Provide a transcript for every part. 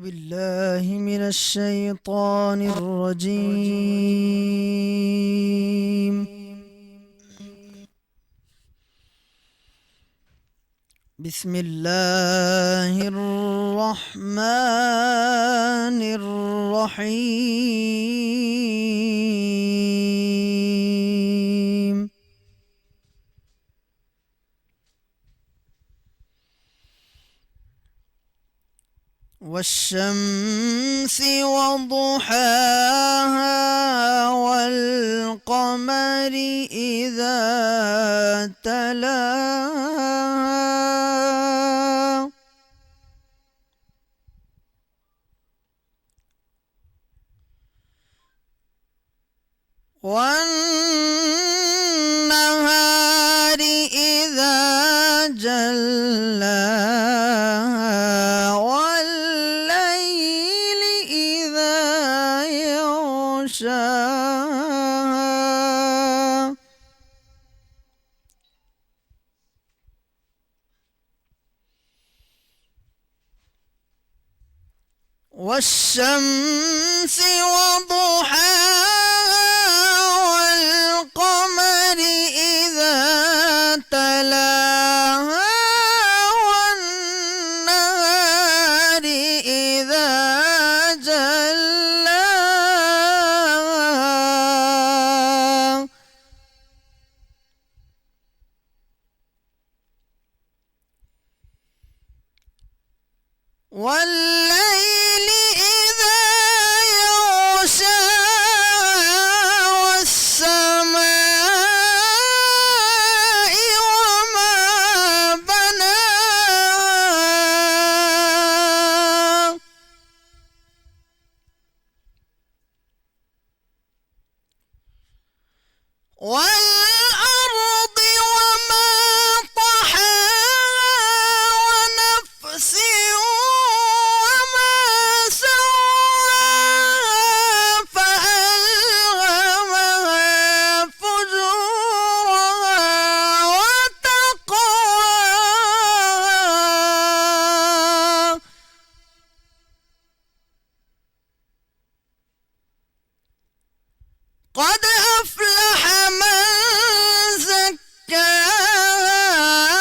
بالله من الشيطان الرجيم. بسم الله الرحمن الرحيم. والشمس وضحاها والقمر إذا تلاها والنهار إذا جلاها والليل إذا يغشاها والشمس وضحاها والقمر إذا تلاها والنهار إذا جلاها والليل إذا يغشاها والسماء وما بناها والأرض وما طحاها ونفس وما سواها فألهمها فجورها وتقواها قد أفلح من زكاها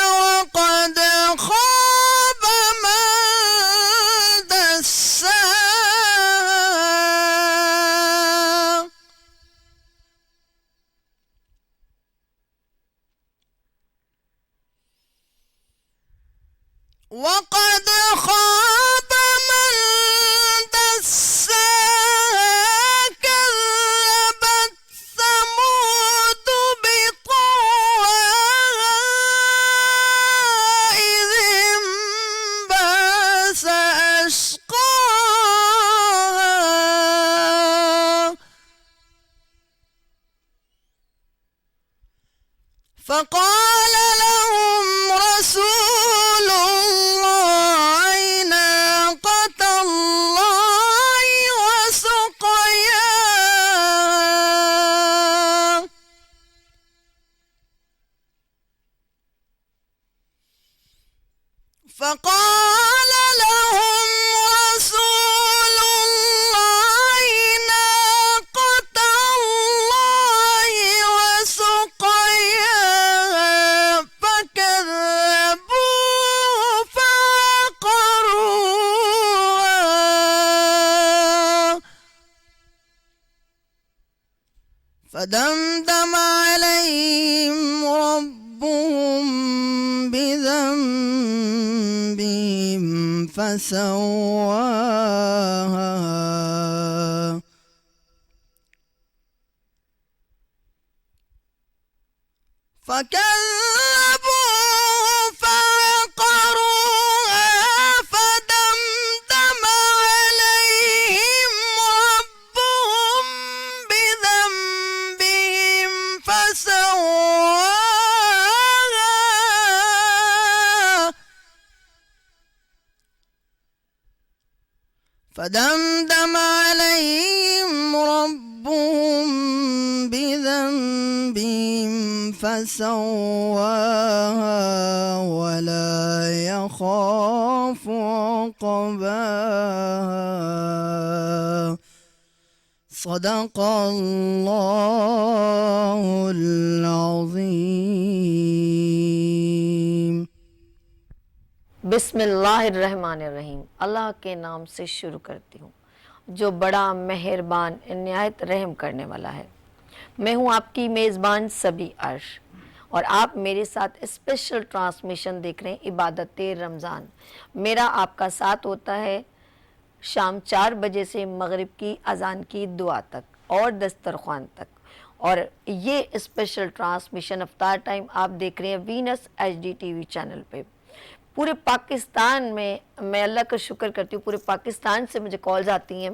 وقد خاب من دساها وقد خاب من دساها كذبت ثمود بطغواها إذ انبعث أشقاها فقال لهم رسول الله ناقة الله وسقياها فقال لهم رسول الله ناقة الله وسقياها فكذبوه فعقروها فدمدم عليهم ربهم بذنبهم فسواها فكذبوه فعقروها فدمدم عليهم ربهم بذنبهم فسواها فدمدم عليهم ربهم بذنبهم فسواها ولا يخاف عقباها صدق اللہ العظیم. بسم اللہ الرحمن الرحیم. اللہ کے نام سے شروع کرتی ہوں جو بڑا مہربان نہایت رحم کرنے والا ہے. میں ہوں آپ کی میزبان سبی عرش اور آپ میرے ساتھ اسپیشل ٹرانسمیشن دیکھ رہے ہیں عبادت رمضان. میرا آپ کا ساتھ ہوتا ہے شام 4 بجے سے مغرب کی اذان کی دعا تک اور دسترخوان تک. اور یہ اسپیشل ٹرانسمیشن افطار ٹائم آپ دیکھ رہے ہیں وینس HD TV چینل پہ. پورے پاکستان میں اللہ کا شکر کرتی ہوں, پورے پاکستان سے مجھے کالز آتی ہیں,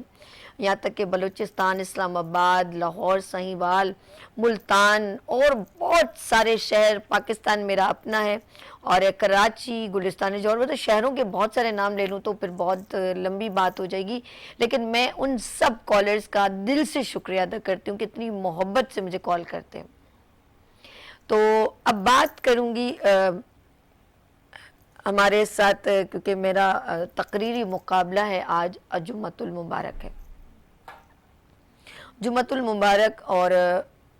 یہاں تک کہ بلوچستان, اسلام آباد, لاہور, سہیوال, ملتان اور بہت سارے شہر. پاکستان میرا اپنا ہے اور کراچی, گلستان جوہر, مطلب شہروں کے بہت سارے نام لے لوں تو پھر بہت لمبی بات ہو جائے گی. لیکن میں ان سب کالرز کا دل سے شکریہ ادا کرتی ہوں کہ اتنی محبت سے مجھے کال کرتے ہیں. تو اب بات کروں گی ہمارے ساتھ, کیونکہ میرا تقریری مقابلہ ہے آج, جمعۃ المبارک ہے, جمعۃ المبارک. اور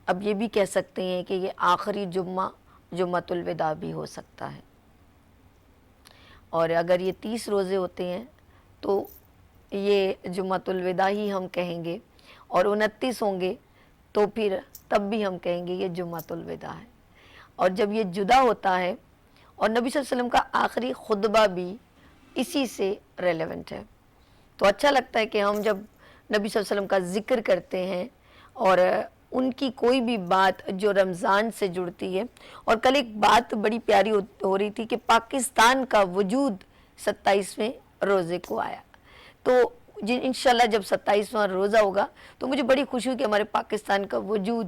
اب یہ بھی کہہ سکتے ہیں کہ یہ آخری جمعہ جمعۃ الوداع بھی ہو سکتا ہے. اور اگر یہ 30 روزے ہوتے ہیں تو یہ جمعۃ الوداع ہی ہم کہیں گے, اور 29 ہوں گے تو پھر تب بھی ہم کہیں گے یہ جمعۃ الوداع ہے. اور جب یہ جدا ہوتا ہے, اور نبی صلی اللہ علیہ وسلم کا آخری خطبہ بھی اسی سے ریلیونٹ ہے, تو اچھا لگتا ہے کہ ہم جب نبی صلی اللہ علیہ وسلم کا ذکر کرتے ہیں اور ان کی کوئی بھی بات جو رمضان سے جڑتی ہے. اور کل ایک بات بڑی پیاری ہو رہی تھی کہ پاکستان کا وجود 27ویں روزے کو آیا. تو انشاءاللہ جب 27واں روزہ ہوگا تو مجھے بڑی خوشی ہوئی کہ ہمارے پاکستان کا وجود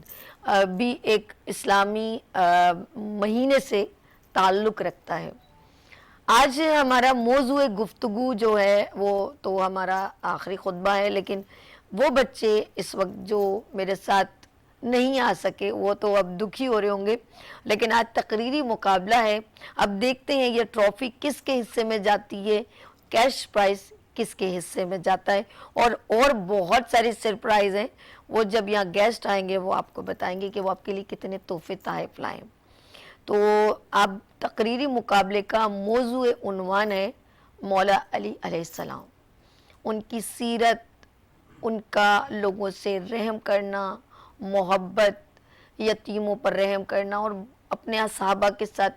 بھی ایک اسلامی مہینے سے تعلق رکھتا ہے. آج ہمارا موضوع گفتگو جو ہے وہ تو ہمارا آخری خطبہ ہے, لیکن وہ بچے اس وقت جو میرے ساتھ نہیں آ سکے وہ تو اب دکھی ہو رہے ہوں گے. لیکن آج تقریری مقابلہ ہے, اب دیکھتے ہیں یہ ٹرافی کس کے حصے میں جاتی ہے, کیش پرائز کس کے حصے میں جاتا ہے, اور بہت سارے سرپرائز ہیں. وہ جب یہاں گیسٹ آئیں گے وہ آپ کو بتائیں گے کہ وہ آپ کے لیے کتنے تحفے تحائف لائیں. تو اب تقریری مقابلے کا موضوع عنوان ہے مولا علی علیہ السلام, ان کی سیرت, ان کا لوگوں سے رحم کرنا, محبت, یتیموں پر رحم کرنا, اور اپنے صحابہ کے ساتھ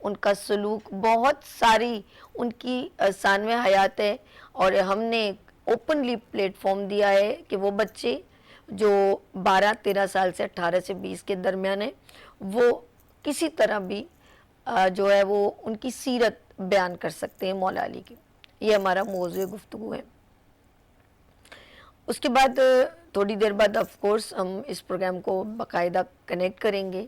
ان کا سلوک. بہت ساری ان کی ثانوِ حیات ہے, اور ہم نے اوپنلی پلیٹ فارم دیا ہے کہ وہ بچے جو 12-13 سال سے 18 سے 20 کے درمیان ہیں وہ کسی طرح بھی جو ہے وہ ان کی سیرت بیان کر سکتے ہیں مولا علی کی. یہ ہمارا موضوع گفتگو ہے. اس کے بعد تھوڑی دیر بعد آف کورس ہم اس پروگرام کو باقاعدہ کنیکٹ کریں گے,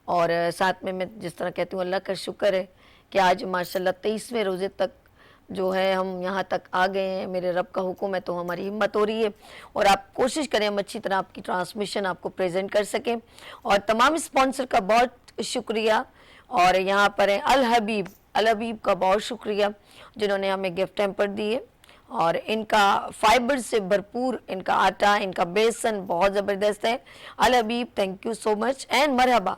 اور ساتھ میں جس طرح کہتی ہوں اللہ کا شکر ہے کہ آج ماشاءاللہ 23ویں روزے تک جو ہے ہم یہاں تک آ گئے ہیں. میرے رب کا حکم ہے تو ہماری ہمت ہو رہی ہے, اور آپ کوشش کریں ہم اچھی طرح آپ کی ٹرانسمیشن آپ کو پریزنٹ کر سکیں. اور تمام اسپانسر کا بہت شکریہ, اور یہاں پر ہیں الحبیب کا بہت شکریہ جنہوں نے ہمیں گفٹ ہیمپر دیے, اور ان کا فائبر سے بھرپور ان کا آٹا, ان کا بیسن بہت زبردست ہے. الحبیب thank you so much, and مرحبا,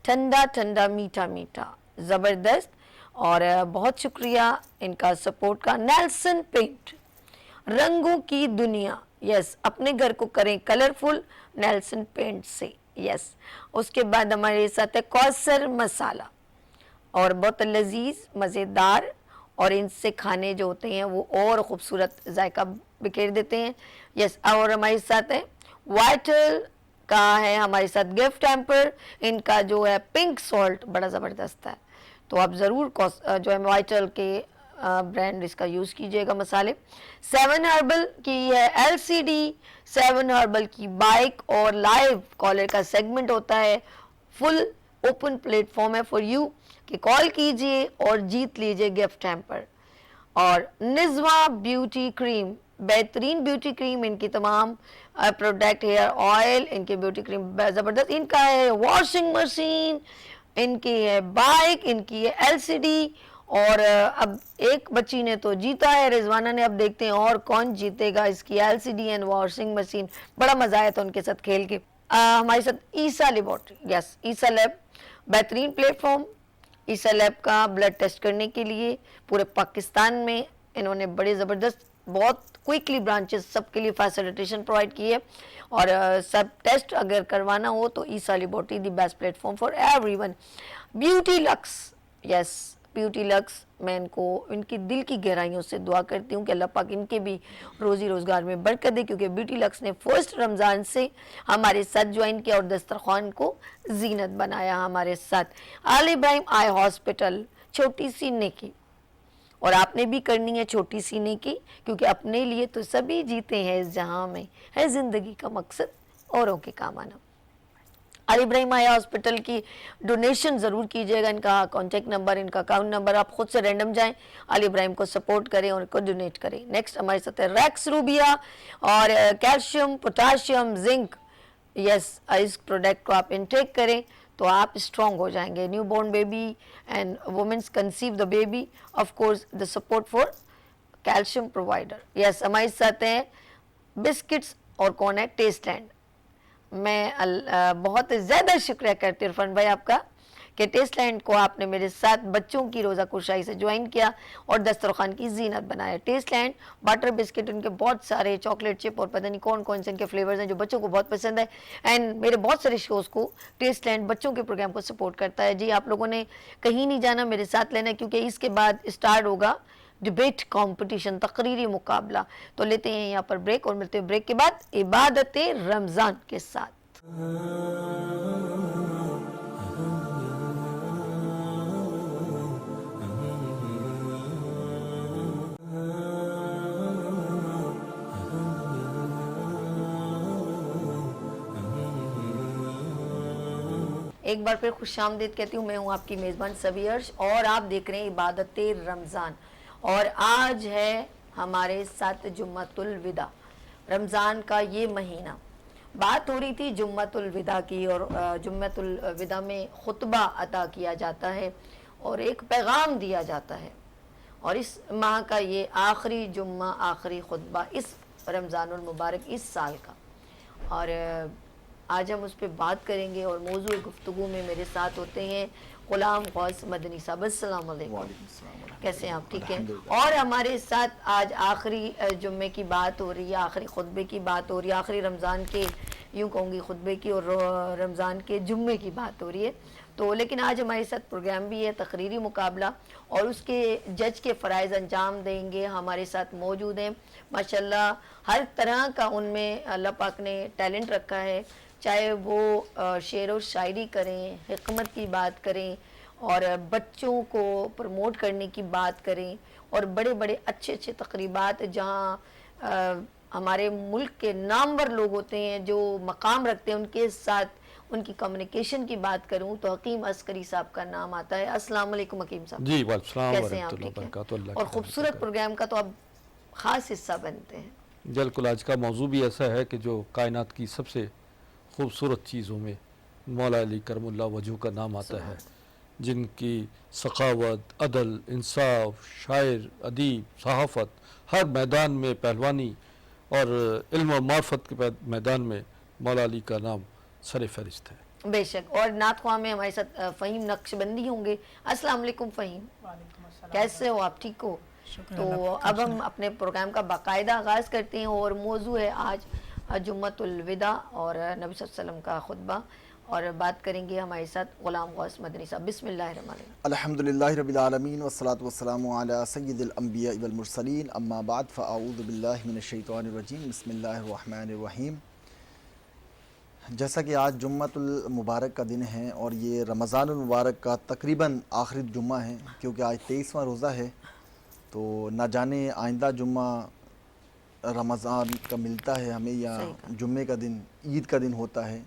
ٹھنڈا ٹھنڈا میٹھا میٹھا زبردست. اور بہت شکریہ ان کا سپورٹ کا. نیلسن پینٹ, رنگوں کی دنیا, یس, اپنے گھر کو کریں کلرفل نیلسن پینٹ سے, یس. اس کے بعد ہمارے ساتھ ہے کوثر مسالہ, اور بہت لذیذ مزیدار, اور ان سے کھانے جو ہوتے ہیں وہ اور خوبصورت ذائقہ بکھیر دیتے ہیں, یس. اور ہمارے ساتھ ہے وائٹل کا ہے ہمارے ساتھ گفٹ ہیمپر, ان کا جو ہے پنک سالٹ بڑا زبردست ہے, تو آپ ضرور جو ہے وائٹل کے برانڈ اس کا یوز کیجئے گا مسالے. 7 ہربل کی ہے LCD, 7 ہربل کی بائک اور لائیو کالر کا سیگمنٹ ہوتا ہے. فل اوپن پلیٹ فارم ہے فار یو کہ کال کیجئے اور جیت لیجئے گفٹ ہیمپر. اور نزوا بیوٹی کریم بہترین بیوٹی کریم، ان کی تمام پروڈکٹ، ہیئر آئل، ان کی بیوٹی کریم زبردست، ان کا ہے واشنگ مشین، ان کی ہے بائک، ان کی ہے LCD، اور اب ایک بچی نے تو جیتا ہے رضوانہ نے، اب دیکھتے ہیں اور کون جیتے گا اس کی LCD اینڈ واشنگ مشین. بڑا مزہ آیا تھا ان کے ساتھ کھیل کے. ہمارے ساتھ عیسیٰ لیبارٹری، یس عیسیٰ لیب، بہترین پلیٹ فارم. عیسیٰ لیب کا بلڈ ٹیسٹ کرنے کے لیے پورے پاکستان میں انہوں نے بڑے زبردست بہت کوئکلی برانچز سب کے لیے فیسیلیٹیشن پرووائڈ کی ہے، اور سب ٹیسٹ اگر کروانا ہو تو Isa laboratory the best platform for everyone. Beauty lux, yes beauty lux, میں ان کو ان کی دل کی گہرائیوں سے دعا کرتی ہوں کہ اللہ پاک ان کے بھی روزی روزگار میں برکت دے، کیونکہ بیوٹی لکس نے فرسٹ رمضان سے ہمارے ساتھ جوائن کیا اور دسترخوان کو زینت بنایا ہمارے ساتھ. آل ابراہیم آئی ہاسپٹل، چھوٹی سی نیکی، اور آپ نے بھی کرنی ہے چھوٹی سی نیکی، کیونکہ اپنے لیے تو سبھی جیتے ہیں اس جہاں میں، ہے زندگی کا مقصد اوروں کے کام آنا. علی ابراہیم آیا ہاسپٹل کی ڈونیشن ضرور کیجیے گا. ان کا کانٹیکٹ نمبر، ان کا اکاؤنٹ نمبر، آپ خود سے رینڈم جائیں، علی ابراہیم کو سپورٹ کریں اور ان کو ڈونیٹ کریں. نیکسٹ ہمارے ساتھ ہے ریکس روبیا، اور کیلشیم، پوٹاشیم، زنک، یس اس پروڈکٹ کو آپ انٹیک کریں تو آپ اسٹرانگ ہو جائیں گے. New born baby and womens conceive the baby, of course the support for calcium provider. Yes ہمارے ساتھ ہیں بسکٹس، اور کون ہے ٹیسٹ لینڈ. میں بہت زیادہ شکریہ کرتی ہوں عرفان بھائی آپ کا کہ ٹیسٹ لینڈ کو آپ نے میرے ساتھ بچوں کی روزہ کشائی سے جوائن کیا اور دسترخوان کی زینت بنایا. ٹیسٹ لینڈ بٹر بسکٹ، ان کے بہت سارے چاکلیٹ چپ اور پتہ نہیں کون کون سے ان کے فلیورز ہیں جو بچوں کو بہت پسند ہے. اینڈ میرے بہت سارے شوز کو ٹیسٹ لینڈ بچوں کے پروگرام کو سپورٹ کرتا ہے. جی آپ لوگوں نے کہیں نہیں جانا، میرے ساتھ لینا، کیونکہ اس کے بعد اسٹارٹ ہوگا ڈیبیٹ کمپٹیشن، تقریری مقابلہ. تو لیتے ہیں یہاں پر بریک اور ملتے ہیں بریک کے بعد عبادت رمضان کے ساتھ. ایک بار پھر خوش آمدید کہتی ہوں. میں ہوں آپ کی میزبان سبی عرش اور آپ دیکھ رہے ہیں عبادت رمضان. اور آج ہے ہمارے ساتھ جمعۃ الوداع، رمضان کا یہ مہینہ. بات ہو رہی تھی جمعۃ الوداع کی، اور جمعۃ الوداع میں خطبہ عطا کیا جاتا ہے اور ایک پیغام دیا جاتا ہے، اور اس ماہ کا یہ آخری جمعہ، آخری خطبہ اس رمضان المبارک اس سال کا. اور آج ہم اس پہ بات کریں گے، اور موضوع گفتگو میں میرے ساتھ ہوتے ہیں غلام غوث مدنی صاحب. السلام علیکم، کیسے ہیں آپ؟ ٹھیک ہیں. اور ہمارے ساتھ آج آخری جمعے کی بات ہو رہی ہے، آخری خطبے کی بات ہو رہی ہے، آخری رمضان کے یوں کہوں گی خطبے کی اور رمضان کے جمعے کی بات ہو رہی ہے. تو لیکن آج ہمارے ساتھ پروگرام بھی ہے، تقریری مقابلہ، اور اس کے جج کے فرائض انجام دیں گے. ہمارے ساتھ موجود ہیں ماشاءاللہ ہر طرح کا ان میں اللہ پاک نے ٹیلنٹ رکھا ہے، چاہے وہ شعر و شاعری کریں، حکمت کی بات کریں، اور بچوں کو پروموٹ کرنے کی بات کریں، اور بڑے بڑے اچھے اچھے تقریبات جہاں ہمارے ملک کے نامور لوگ ہوتے ہیں جو مقام رکھتے ہیں، ان کے ساتھ ان کی کمیونیکیشن کی بات کروں تو حکیم عسکری صاحب کا نام آتا ہے. السلام علیکم حکیم صاحب. جی وعلیکم السلام کیسے ہیں آپ؟ ورحمۃ اللہ ٹھیک وبرکاتہ. ہیں. اور خوبصورت پروگرام کا تو اب خاص حصہ بنتے ہیں. بالکل، آج کا موضوع بھی ایسا ہے کہ جو کائنات کی سب سے خوبصورت چیزوں میں مولا علی کرم اللہ وجہہ کا نام آتا ہے، جن کی سخاوت، عدل، انصاف، شاعر، ادیب، صحافت، ہر میدان میں پہلوانی اور علم و معرفت کے میدان میں مولا علی کا نام سر فہرست ہے. بے شک. اور نعت خواہ میں ہمارے ساتھ فہیم نقش بندی ہوں گے. السلام علیکم فہیم. کیسے ہو آپ؟ ٹھیک ہو؟ تو اب ہم اپنے پروگرام کا باقاعدہ آغاز کرتے ہیں، اور موضوع ہے آج جمعۃ الوداع اور نبی صلی اللہ علیہ وسلم کا خطبہ، اور بات کریں گے ہمارے ساتھ غلام غوث مدنی صاحب. بسم اللہ الرحمن الرحیم. الحمدللہ رب العالمین والصلاة والسلام علی سید الانبیاء والمرسلین، اما بعد فاعوذ باللہ من الشیطان الرجیم، بسم اللہ الرحمن الرحیم. جیسا کہ آج جمعۃ المبارک کا دن ہے اور یہ رمضان المبارک کا تقریباً آخری جمعہ ہے، کیونکہ آج 23واں روزہ ہے، تو نہ جانے آئندہ جمعہ رمضان کا ملتا ہے ہمیں یا جمعے کا دن عید کا دن ہوتا ہے،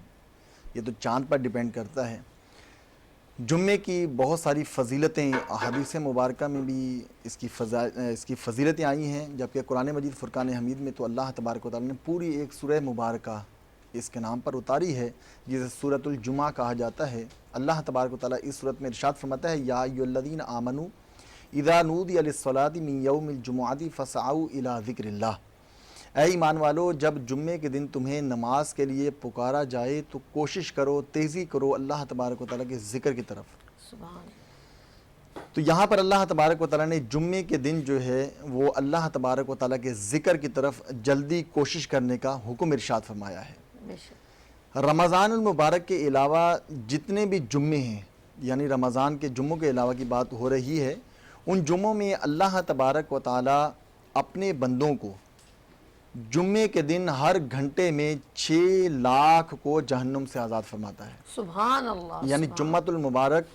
یہ تو چاند پر ڈیپینڈ کرتا ہے. جمعے کی بہت ساری فضیلتیں حدیث مبارکہ میں بھی اس کی فضیلتیں آئی ہیں، جبکہ قرآن مجید فرقان حمید میں تو اللہ تبارک و تعالیٰ نے پوری ایک سورہ مبارکہ اس کے نام پر اتاری ہے، جسے سورۃ الجمعہ کہا جاتا ہے۔ اللہ تبارک و تعالیٰ اس سورت میں ارشاد فرماتا ہے، یا ایھا الذین آمنوا اذا نودی للصلاۃ من یوم الجمعۃ فاسعوا الی ذکر اللہ، اے ایمان والو جب جمعے کے دن تمہیں نماز کے لیے پکارا جائے تو کوشش کرو، تیزی کرو اللہ تبارک و تعالیٰ کے ذکر کی طرف۔ سبحان۔ تو یہاں پر اللہ تبارک و تعالیٰ نے جمعے کے دن جو ہے وہ اللہ تبارک و تعالیٰ کے ذکر کی طرف جلدی کوشش کرنے کا حکم ارشاد فرمایا ہے۔ بے شک۔ رمضان المبارک کے علاوہ جتنے بھی جمعے ہیں، یعنی رمضان کے جمعوں کے علاوہ کی بات ہو رہی ہے، ان جمعوں میں اللہ تبارک و تعالیٰ اپنے بندوں کو جمعے کے دن ہر گھنٹے میں 6 لاکھ کو جہنم سے آزاد فرماتا ہے۔ سبحان اللہ۔ یعنی جمعۃ المبارک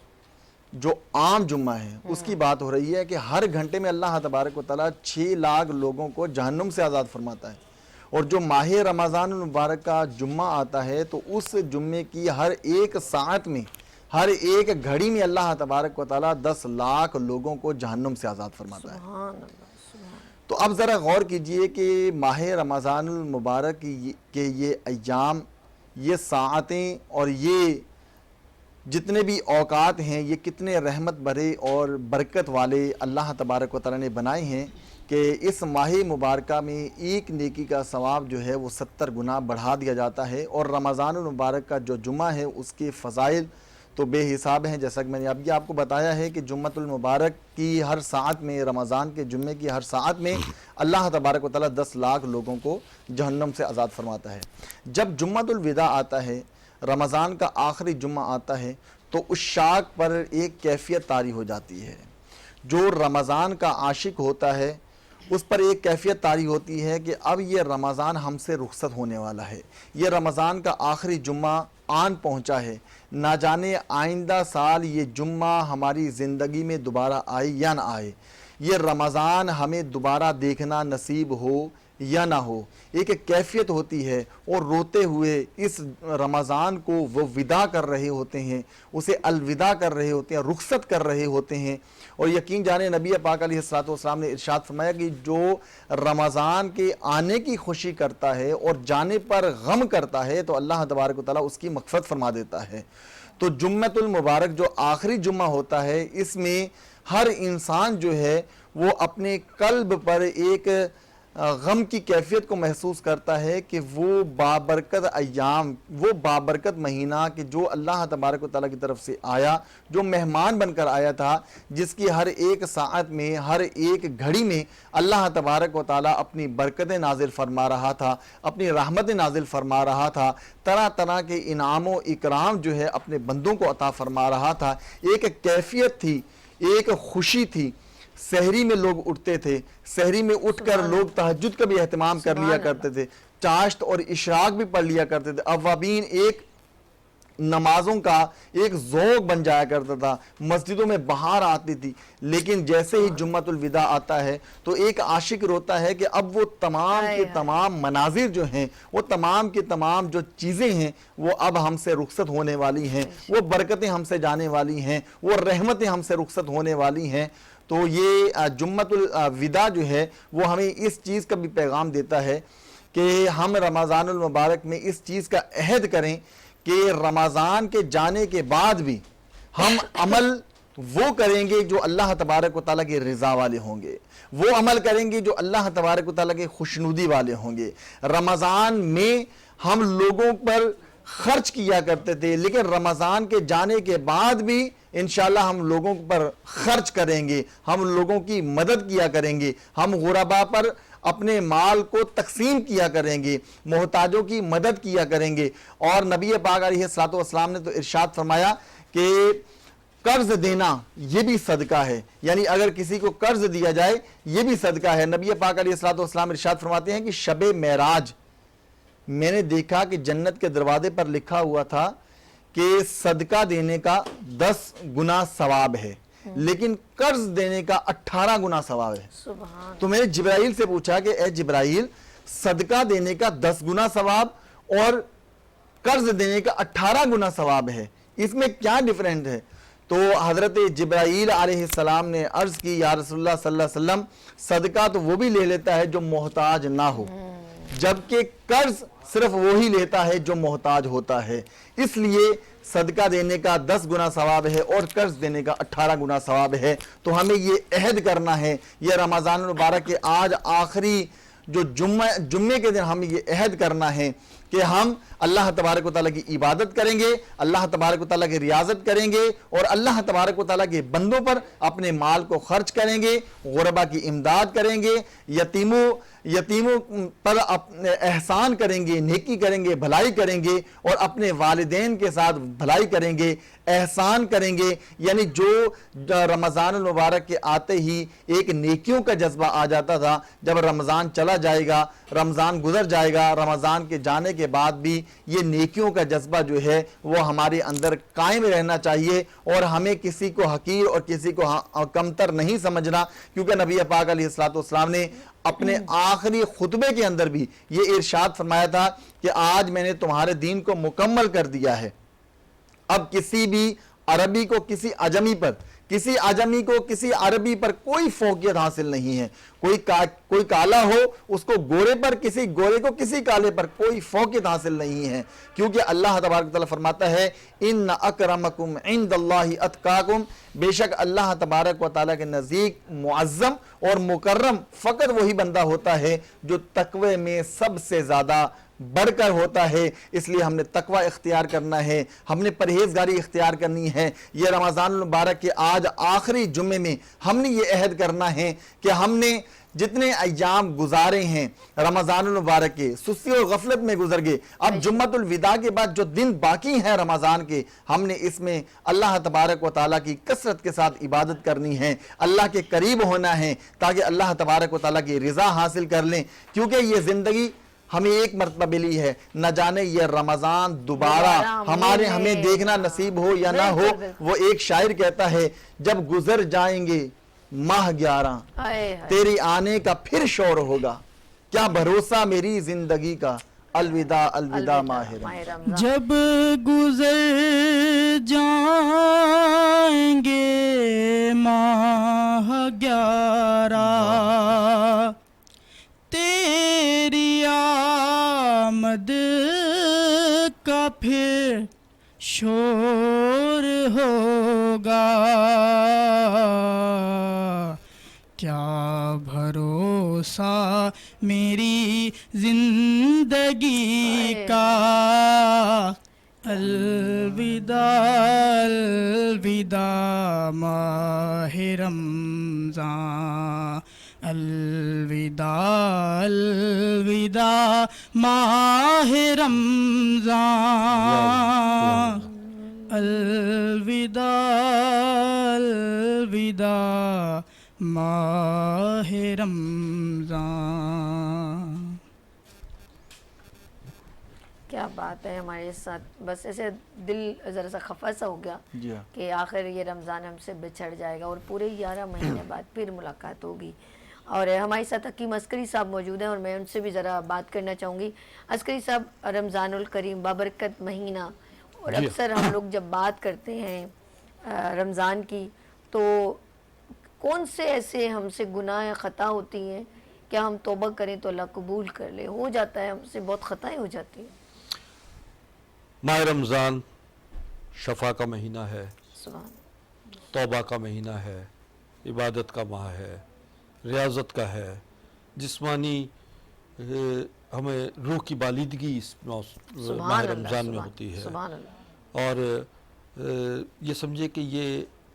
جو عام جمعہ ہے اس کی بات ہو رہی ہے کہ ہر گھنٹے میں اللہ تبارک و تعالیٰ 6 لاکھ لوگوں کو جہنم سے آزاد فرماتا ہے۔ اور جو ماہ رمضان المبارک کا جمعہ آتا ہے تو اس جمعے کی ہر ایک ساعت میں، ہر ایک گھڑی میں اللہ تبارک و تعالیٰ 10 لاکھ لوگوں کو جہنم سے آزاد فرماتا ہے۔ سبحان اللہ۔ سبحان۔ تو اب ذرا غور کیجئے کہ ماہ رمضان المبارک کے یہ ایام، یہ ساعتیں اور یہ جتنے بھی اوقات ہیں، یہ کتنے رحمت بھرے اور برکت والے اللہ تبارک و تعالیٰ نے بنائے ہیں کہ اس ماہ مبارکہ میں ایک نیکی کا ثواب جو ہے وہ 70 گنا بڑھا دیا جاتا ہے۔ اور رمضان المبارک کا جو جمعہ ہے اس کے فضائل تو بے حساب ہیں، جیسا کہ میں نے اب یہ آپ کو بتایا ہے کہ جمعۃ المبارک کی ہر ساعت میں، رمضان کے جمعے کی ہر ساعت میں اللہ تبارک و تعالیٰ 10 لاکھ لوگوں کو جہنم سے آزاد فرماتا ہے۔ جب جمعۃ الوداع آتا ہے، رمضان کا آخری جمعہ آتا ہے، تو عشاق پر ایک کیفیت طاری ہو جاتی ہے۔ جو رمضان کا عاشق ہوتا ہے اس پر ایک کیفیت طاری ہوتی ہے کہ اب یہ رمضان ہم سے رخصت ہونے والا ہے، یہ رمضان کا آخری جمعہ آن پہنچا ہے، نہ جانے آئندہ سال یہ جمعہ ہماری زندگی میں دوبارہ آئے یا نہ آئے، یہ رمضان ہمیں دوبارہ دیکھنا نصیب ہو یا نہ ہو۔ ایک کیفیت ہوتی ہے، اور روتے ہوئے اس رمضان کو وہ وداع کر رہے ہوتے ہیں، اسے الوداع کر رہے ہوتے ہیں، رخصت کر رہے ہوتے ہیں۔ اور یقین جانے نبی پاک علیہ الصلوۃ والسلام نے ارشاد فرمایا کہ جو رمضان کے آنے کی خوشی کرتا ہے اور جانے پر غم کرتا ہے تو اللہ تبارک و تعالیٰ اس کی مغفرت فرما دیتا ہے۔ تو جمعۃ المبارک جو آخری جمعہ ہوتا ہے، اس میں ہر انسان جو ہے وہ اپنے قلب پر ایک غم کی کیفیت کو محسوس کرتا ہے کہ وہ بابرکت ایام، وہ بابرکت مہینہ کہ جو اللہ تبارک و تعالیٰ کی طرف سے آیا، جو مہمان بن کر آیا تھا، جس کی ہر ایک ساعت میں، ہر ایک گھڑی میں اللہ تبارک و تعالیٰ اپنی برکتیں نازل فرما رہا تھا، اپنی رحمتیں نازل فرما رہا تھا، طرح طرح کے انعام و اکرام جو ہے اپنے بندوں کو عطا فرما رہا تھا۔ ایک کیفیت تھی، ایک خوشی تھی۔ سحری میں لوگ اٹھتے تھے، سحری میں اٹھ کر لوگ تہجد کا بھی اہتمام کر لیا کرتے تھے، چاشت اور اشراق بھی پڑھ لیا کرتے تھے۔ اوابین ایک نمازوں کا ایک ذوق بن جایا کرتا تھا، مسجدوں میں بہار آتی تھی۔ لیکن جیسے ہی جمعۃ الوداع آتا ہے تو ایک عاشق روتا ہے کہ اب وہ تمام کے تمام مناظر جو ہیں، وہ تمام کے تمام جو چیزیں ہیں، وہ اب ہم سے رخصت ہونے والی ہیں، وہ برکتیں ہم سے جانے والی ہیں، وہ رحمتیں ہم سے رخصت ہونے والی ہیں۔ تو یہ جمعۃ الوداع جو ہے وہ ہمیں اس چیز کا بھی پیغام دیتا ہے کہ ہم رمضان المبارک میں اس چیز کا عہد کریں کہ رمضان کے جانے کے بعد بھی ہم عمل وہ کریں گے جو اللہ تبارک و تعالیٰ کی رضا والے ہوں گے، وہ عمل کریں گے جو اللہ تبارک و تعالیٰ کے خوشنودی والے ہوں گے۔ رمضان میں ہم لوگوں پر خرچ کیا کرتے تھے، لیکن رمضان کے جانے کے بعد بھی انشاءاللہ ہم لوگوں پر خرچ کریں گے، ہم لوگوں کی مدد کیا کریں گے، ہم غربا پر اپنے مال کو تقسیم کیا کریں گے، محتاجوں کی مدد کیا کریں گے۔ اور نبی پاک علیہ الصلوۃ والسلام نے تو ارشاد فرمایا کہ قرض دینا یہ بھی صدقہ ہے، یعنی اگر کسی کو قرض دیا جائے یہ بھی صدقہ ہے۔ نبی پاک علیہ الصلوۃ والسلام ارشاد فرماتے ہیں کہ شب معراج میں نے دیکھا کہ جنت کے دروازے پر لکھا ہوا تھا کہ صدقہ دینے کا 10 گنا ثواب ہے، لیکن قرض دینے کا 18 گنا ثواب ہے۔ سبحان۔ تو میں نے جبرائیل سے پوچھا کہ اے جبرائیل، صدقہ دینے کا 10 گنا ثواب اور قرض دینے کا 18 گنا ثواب ہے، اس میں کیا ڈیفرنٹ ہے؟ تو حضرت جبرائیل علیہ السلام نے عرض کی یا رسول اللہ صلی اللہ علیہ وسلم صدقہ تو وہ بھی لے لیتا ہے جو محتاج نہ ہو، جبکہ قرض صرف وہی لیتا ہے جو محتاج ہوتا ہے، اس لیے صدقہ دینے کا 10 گنا ثواب ہے اور قرض دینے کا 18 گنا ثواب ہے۔ تو ہمیں یہ عہد کرنا ہے، یہ رمضان المبارک کے آج آخری جو جمعے کے دن ہمیں یہ عہد کرنا ہے کہ ہم اللہ تبارک و تعالیٰ کی عبادت کریں گے، اللہ تبارک و تعالیٰ کی ریاضت کریں گے اور اللہ تبارک و تعالیٰ کے بندوں پر اپنے مال کو خرچ کریں گے، غربا کی امداد کریں گے، یتیموں پر احسان کریں گے، نیکی کریں گے، بھلائی کریں گے اور اپنے والدین کے ساتھ بھلائی کریں گے، احسان کریں گے۔ یعنی جو رمضان المبارک کے آتے ہی ایک نیکیوں کا جذبہ آ جاتا تھا، جب رمضان چلا جائے گا، رمضان گزر جائے گا، رمضان کے جانے کے بعد بھی یہ نیکیوں کا جذبہ جو ہے وہ ہمارے اندر قائم رہنا چاہیے اور ہمیں کسی کو حقیر اور کسی کو کمتر نہیں سمجھنا، کیونکہ نبی پاک علیہ السلام نے اپنے آخری خطبے کے اندر بھی یہ ارشاد فرمایا تھا کہ آج میں نے تمہارے دین کو مکمل کر دیا ہے۔ اب کسی بھی عربی کو کسی عجمی پر، کسی عجمی کو کسی عربی پر کوئی فوقیت حاصل نہیں ہے۔ کوئی کالا ہو اس کو گورے پر، کسی گورے کو کسی کالے پر کوئی فوقیت حاصل نہیں ہے، کیونکہ اللہ تبارک و تعالیٰ فرماتا ہے ان اکرمکم عند اللہ اتقاکم، بے شک اللہ تبارک و تعالیٰ کے نزدیک معظم اور مکرم فقط وہی بندہ ہوتا ہے جو تقوی میں سب سے زیادہ بڑھ کر ہوتا ہے۔ اس لیے ہم نے تقوی اختیار کرنا ہے، ہم نے پرہیزگاری اختیار کرنی ہے۔ یہ رمضان المبارک کے آج آخری جمعے میں ہم نے یہ عہد کرنا ہے کہ ہم نے جتنے ایام گزارے ہیں رمضان المبارک کے، سستی اور غفلت میں گزر گئے، اب جمعۃ الوداع کے بعد جو دن باقی ہیں رمضان کے، ہم نے اس میں اللہ تبارک و تعالیٰ کی کثرت کے ساتھ عبادت کرنی ہے، اللہ کے قریب ہونا ہے تاکہ اللہ تبارک و تعالیٰ کی رضا حاصل کر لیں، کیونکہ یہ زندگی ہمیں ایک مرتبہ ملی ہے، نہ جانے یہ رمضان دوبارہ ہمیں دیکھنا نصیب ہو یا نہ ہو۔ وہ ایک شاعر کہتا ہے جب گزر جائیں گے ماہ 11 تیری آنے کا پھر شور ہوگا، کیا بھروسہ میری زندگی کا، الوداع الوداع ماہ رمضان۔ جب گزر جائیں گے ماہ 11 تیری آمد کا پھر شور ہوگا، کیا بھروسہ میری زندگی کا، الوداع الوداع ماہ رمضان، الوداع الوداع ماہ رمضان، الوداع الوداع ماہ رمضان۔ کیا بات ہے ہمارے ساتھ، بس ایسے دل ذرا سا خفا سا ہو گیا کہ آخر یہ رمضان ہم سے بچھڑ جائے گا اور پورے 11 مہینے بعد پھر ملاقات ہوگی۔ اور ہمارے ساتھ حکیم عسکری صاحب موجود ہیں اور میں ان سے بھی ذرا بات کرنا چاہوں گی۔ عسکری صاحب، رمضان الکریم بابرکت مہینہ، اور اکثر ہم لوگ جب بات کرتے ہیں رمضان کی تو کون سے ایسے ہم سے گناہ خطا ہوتی ہیں کہ ہم توبہ کریں تو اللہ قبول کر لے؟ ہو جاتا ہے ہم سے بہت خطائیں ہو جاتی ہیں۔ ماہ رمضان شفا کا مہینہ ہے، سبحان توبہ کا مہینہ ہے، عبادت کا ماہ ہے، ریاضت کا ہے، جسمانی ہمیں روح کی بالیدگی اس ماہ رمضان میں ہوتی ہے، سبحان اللہ۔ اور یہ سمجھے کہ یہ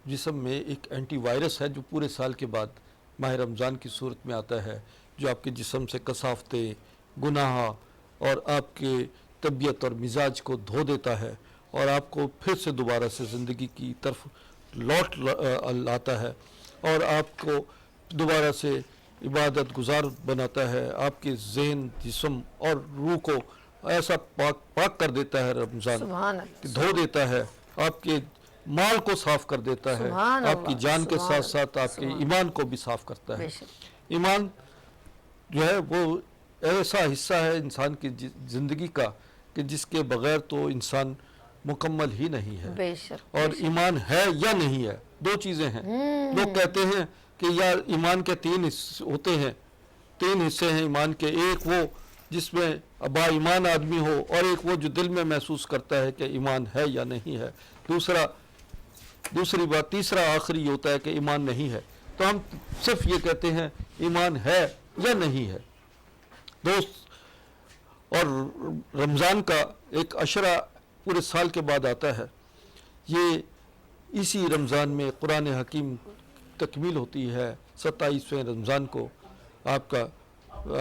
جسم میں ایک اینٹی وائرس ہے جو پورے سال کے بعد ماہ رمضان کی صورت میں آتا ہے، جو آپ کے جسم سے کثافتیں، گناہ اور آپ کے طبیعت اور مزاج کو دھو دیتا ہے اور آپ کو پھر سے دوبارہ سے زندگی کی طرف لوٹ لاتا ہے اور آپ کو دوبارہ سے عبادت گزار بناتا ہے، آپ کے ذہن، جسم اور روح کو ایسا پاک کر دیتا ہے رمضان، کہ دھو دیتا ہے، آپ کے مال کو صاف کر دیتا ہے، آپ کی جان کے ساتھ ساتھ آپ کے ایمان کو بھی صاف کرتا ہے۔ ایمان جو ہے وہ ایسا حصہ ہے انسان کی زندگی کا کہ جس کے بغیر تو انسان مکمل ہی نہیں ہے. بے شک. اور ایمان ہے یا نہیں ہے، دو چیزیں ہیں. لوگ کہتے ہیں کہ یار ایمان کے تین ہوتے ہیں، تین حصے ہیں ایمان کے. ایک وہ جس میں با ایمان آدمی ہو، اور ایک وہ جو دل میں محسوس کرتا ہے کہ ایمان ہے یا نہیں ہے. دوسری بات، تیسرا آخری ہوتا ہے کہ ایمان نہیں ہے. تو ہم صرف یہ کہتے ہیں ایمان ہے یا نہیں ہے. دوست، اور رمضان کا ایک عشرہ پورے سال کے بعد آتا ہے. یہ اسی رمضان میں قرآن حکیم تکمیل ہوتی ہے. 27ویں رمضان کو آپ کا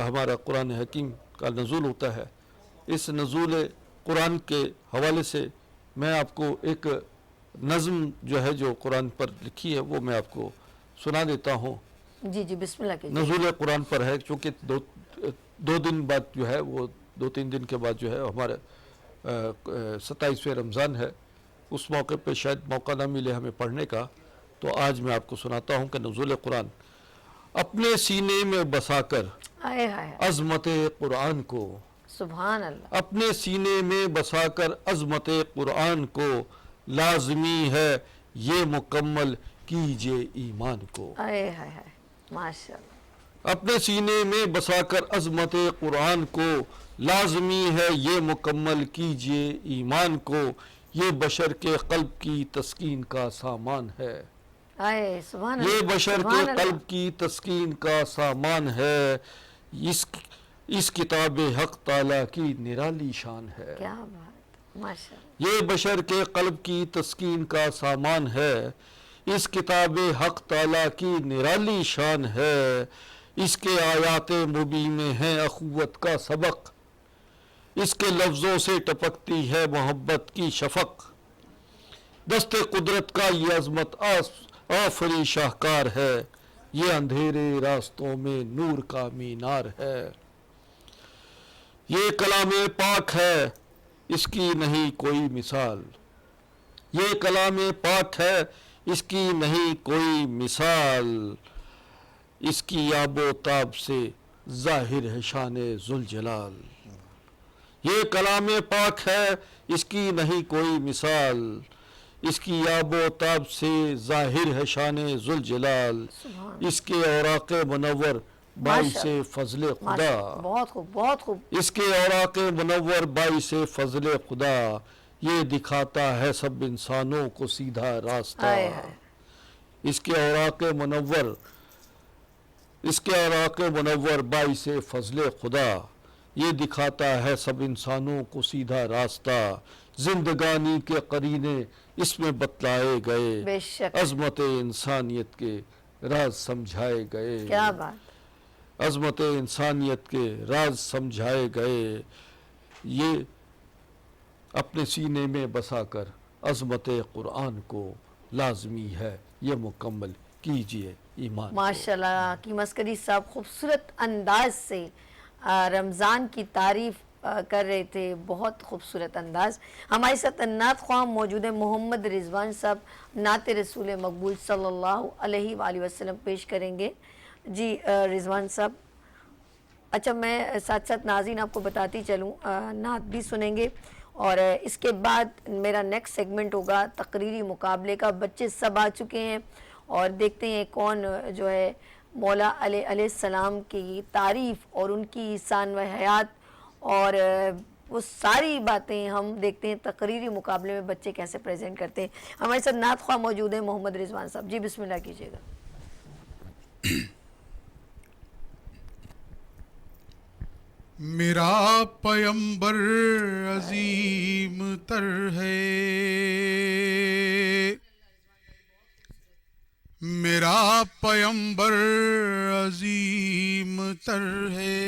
ہمارا قرآن حکیم کا نزول ہوتا ہے. اس نزول قرآن کے حوالے سے میں آپ کو ایک نظم جو ہے جو قرآن پر لکھی ہے وہ میں آپ کو سنا دیتا ہوں. جی جی بسم اللہ کیجیے. نزول قرآن پر ہے، چونکہ دو دن بعد جو ہے وہ 2-3 دن کے بعد جو ہے ہمارے 27ویں رمضان ہے. اس موقع پہ شاید موقع نہ ملے ہمیں پڑھنے کا، تو آج میں آپ کو سناتا ہوں کہ نزول قرآن. اپنے سینے میں بسا کر آئے ہائے عظمت قرآن کو، سبحان اللہ. اپنے سینے میں بسا کر عظمت قرآن کو، لازمی ہے یہ مکمل کیجئے ایمان کو. آئے ہائے ہائے ماشاء اللہ. اپنے سینے میں بسا کر عظمت قرآن کو، لازمی ہے یہ مکمل کیجئے ایمان کو. یہ بشر کے قلب کی تسکین کا سامان ہے، آئے سبحان اللہ. یہ بشر کے سبحان اللہ. قلب کی تسکین کا سامان ہے. اس کتاب حق تعالیٰ کی نرالی شان ہے. کیا بات، ماشاء اللہ. یہ بشر کے قلب کی تسکین کا سامان ہے. اس کتاب حق تعالیٰ کی نرالی شان ہے. اس کے آیات مبین میں ہیں اخوت کا سبق، اس کے لفظوں سے ٹپکتی ہے محبت کی شفق. دست قدرت کا یہ عظمت آفری شاہکار ہے، یہ اندھیرے راستوں میں نور کا مینار ہے. یہ کلام پاک ہے، اس کی نہیں کوئی مثال. یہ کلام پاک ہے، اس کی نہیں کوئی مثال. اس کی آب و تاب سے ظاہر ہے شان ذوالجلال. یہ کلام پاک ہے، اس کی نہیں کوئی مثال. اس کی آب و تاب سے ظاہر ہے شان ذوالجلال. اس کے اوراق منور باعث فضل خدا، بہت خوب بہت خوب. اس کے اوراق منور باعث فضل خدا. یہ دکھاتا ہے سب انسانوں کو سیدھا راستہ. آئے ہائے. اس کے اوراق منور باعث فضل خدا. یہ دکھاتا ہے سب انسانوں کو سیدھا راستہ. زندگانی کے قرینے اس میں بتلائے گئے، بے شک. عظمت انسانیت کے راز سمجھائے گئے. کیا بات. عظمت انسانیت کے راز سمجھائے گئے. یہ اپنے سینے میں بسا کر عظمت قرآن کو، لازمی ہے یہ مکمل کیجئے ایمان کو. ماشاء اللہ. حکیم عسکری صاحب خوبصورت انداز سے رمضان کی تعریف کر رہے تھے، بہت خوبصورت انداز. ہمارے ساتھ نعت خواہ موجود ہیں محمد رضوان صاحب، نعت رسول مقبول صلی اللہ علیہ وآلہ وسلم پیش کریں گے. جی رضوان صاحب. اچھا، میں ساتھ ساتھ ناظرین آپ کو بتاتی چلوں، نعت بھی سنیں گے، اور اس کے بعد میرا نیکسٹ سیگمنٹ ہوگا تقریری مقابلے کا. بچے سب آ چکے ہیں اور دیکھتے ہیں کون جو ہے مولا علیہ السلام کی تعریف اور ان کی شان و حیات اور وہ ساری باتیں ہم دیکھتے ہیں تقریری مقابلے میں بچے کیسے پریزنٹ کرتے ہیں. ہمارے ساتھ نعت خواہ موجود ہیں محمد رضوان صاحب. جی بسم اللہ کیجیے گا. میرا پیمبر عظیم تر ہے، میرا پیمبر عظیم تر ہے.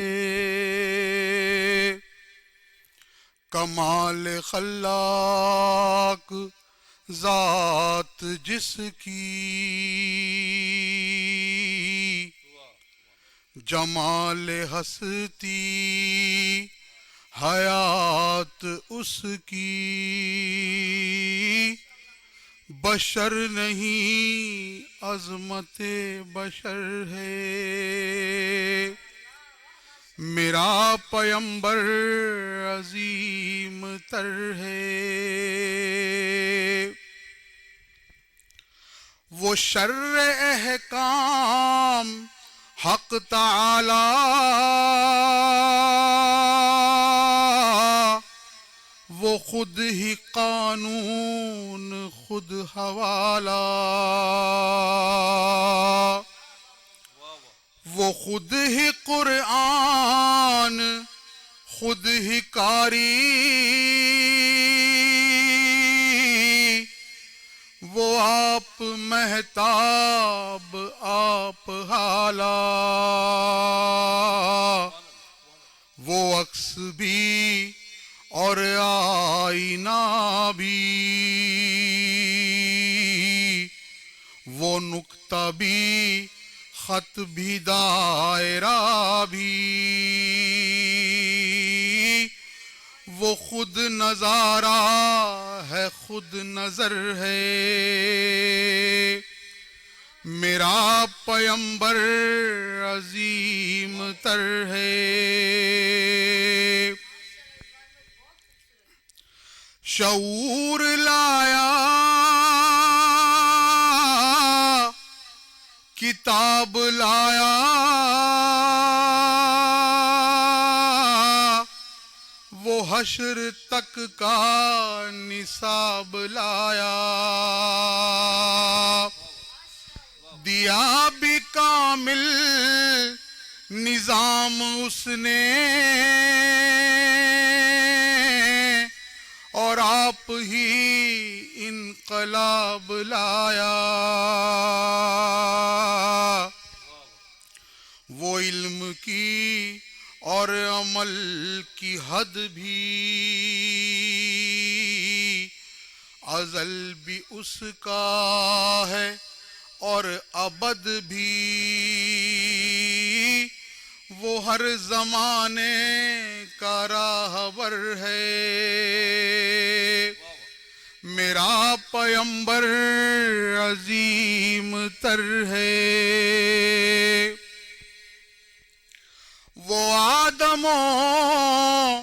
کمال خلاق ذات جس کی، جمال ہستی حیات اس کی. بشر نہیں عظمت بشر ہے، میرا پیمبر عظیم تر ہے، وہ شر احکام حق تعالی وہ خود ہی قانون خود حوالہ، وہ خود ہی قرآن خود ہی قاری، وہ آپ مہتاب آپ حالہ، وہ عکس بھی اور آئینہ بھی، وہ نقطہ بھی خط بھی دائرہ بھی، وہ خود نظارہ ہے خود نظر ہے، میرا پیمبر عظیم تر ہے، شعور لایا کتاب لایا، وہ حشر تک کا نصاب لایا، دیا بھی کامل نظام اس نے، اور آپ ہی انقلاب لایا، وہ علم کی اور عمل کی حد بھی ازل بھی اس کا ہے اور ابد بھی، وہ ہر زمانے کا راہبر ہے، میرا پیمبر عظیم تر ہے، وہ آدم و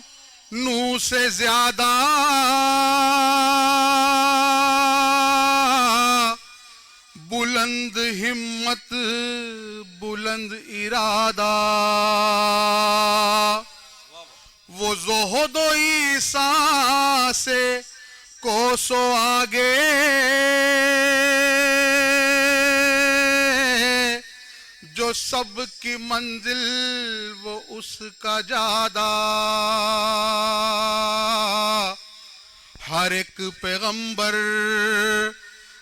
نوح سے زیادہ بلند ہمت بلند ارادہ، وہ زہد و عیسیٰ سے کوسو آگے، جو سب کی منزل وہ اس کا جادہ، ہر ایک پیغمبر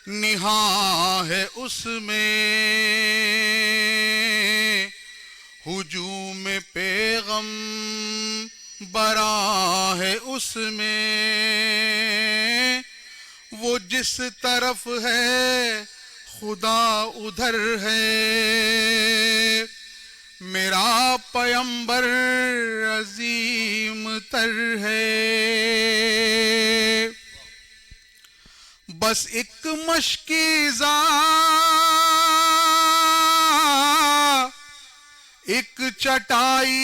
نہاں ہے اس میں، ہجوم پیغم براں ہے اس میں، وہ جس طرف ہے خدا ادھر ہے، میرا پیمبر عظیم تر ہے، بس ایک مشکیزہ ایک چٹائی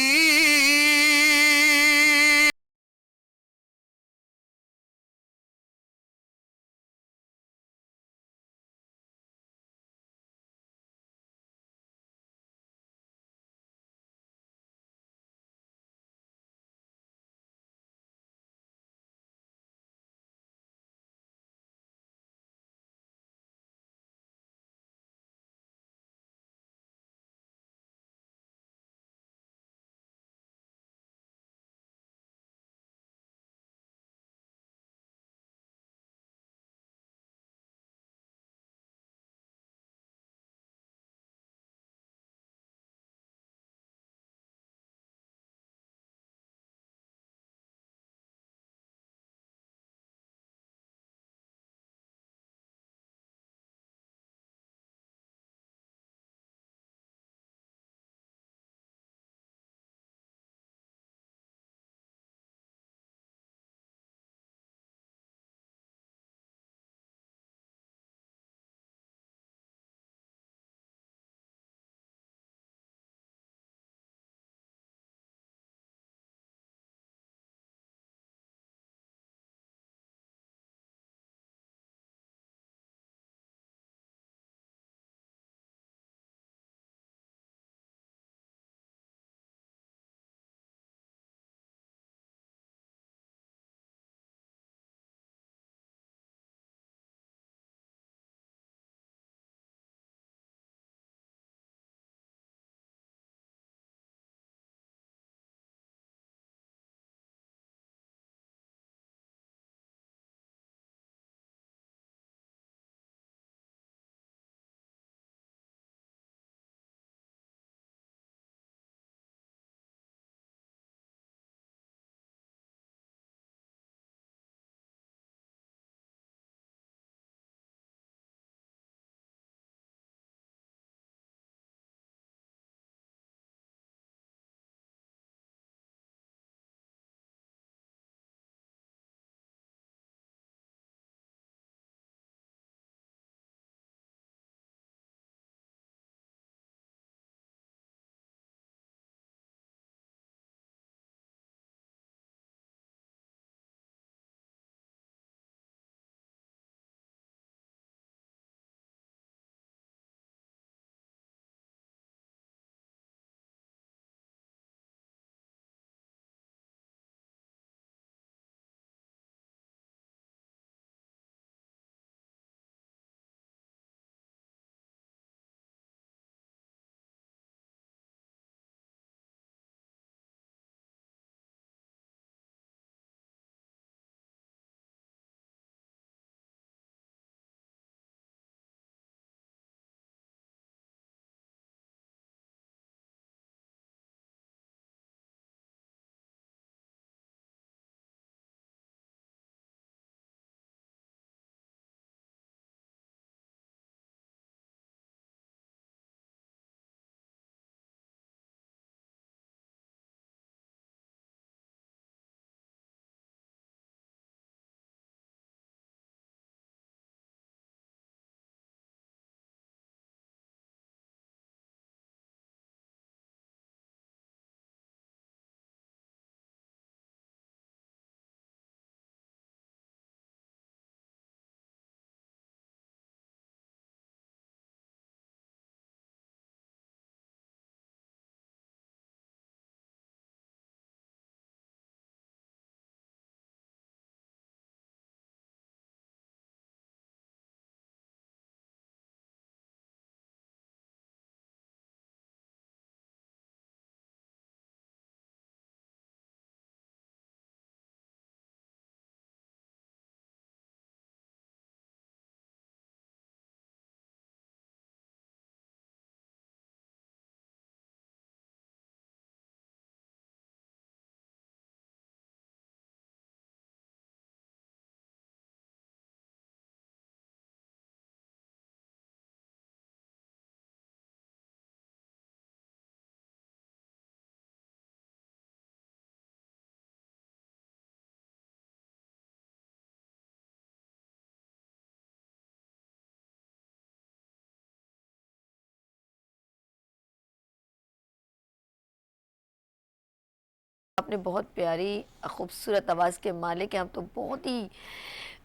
آپ نے بہت پیاری خوبصورت آواز کے مالک ہیں. آپ تو بہت ہی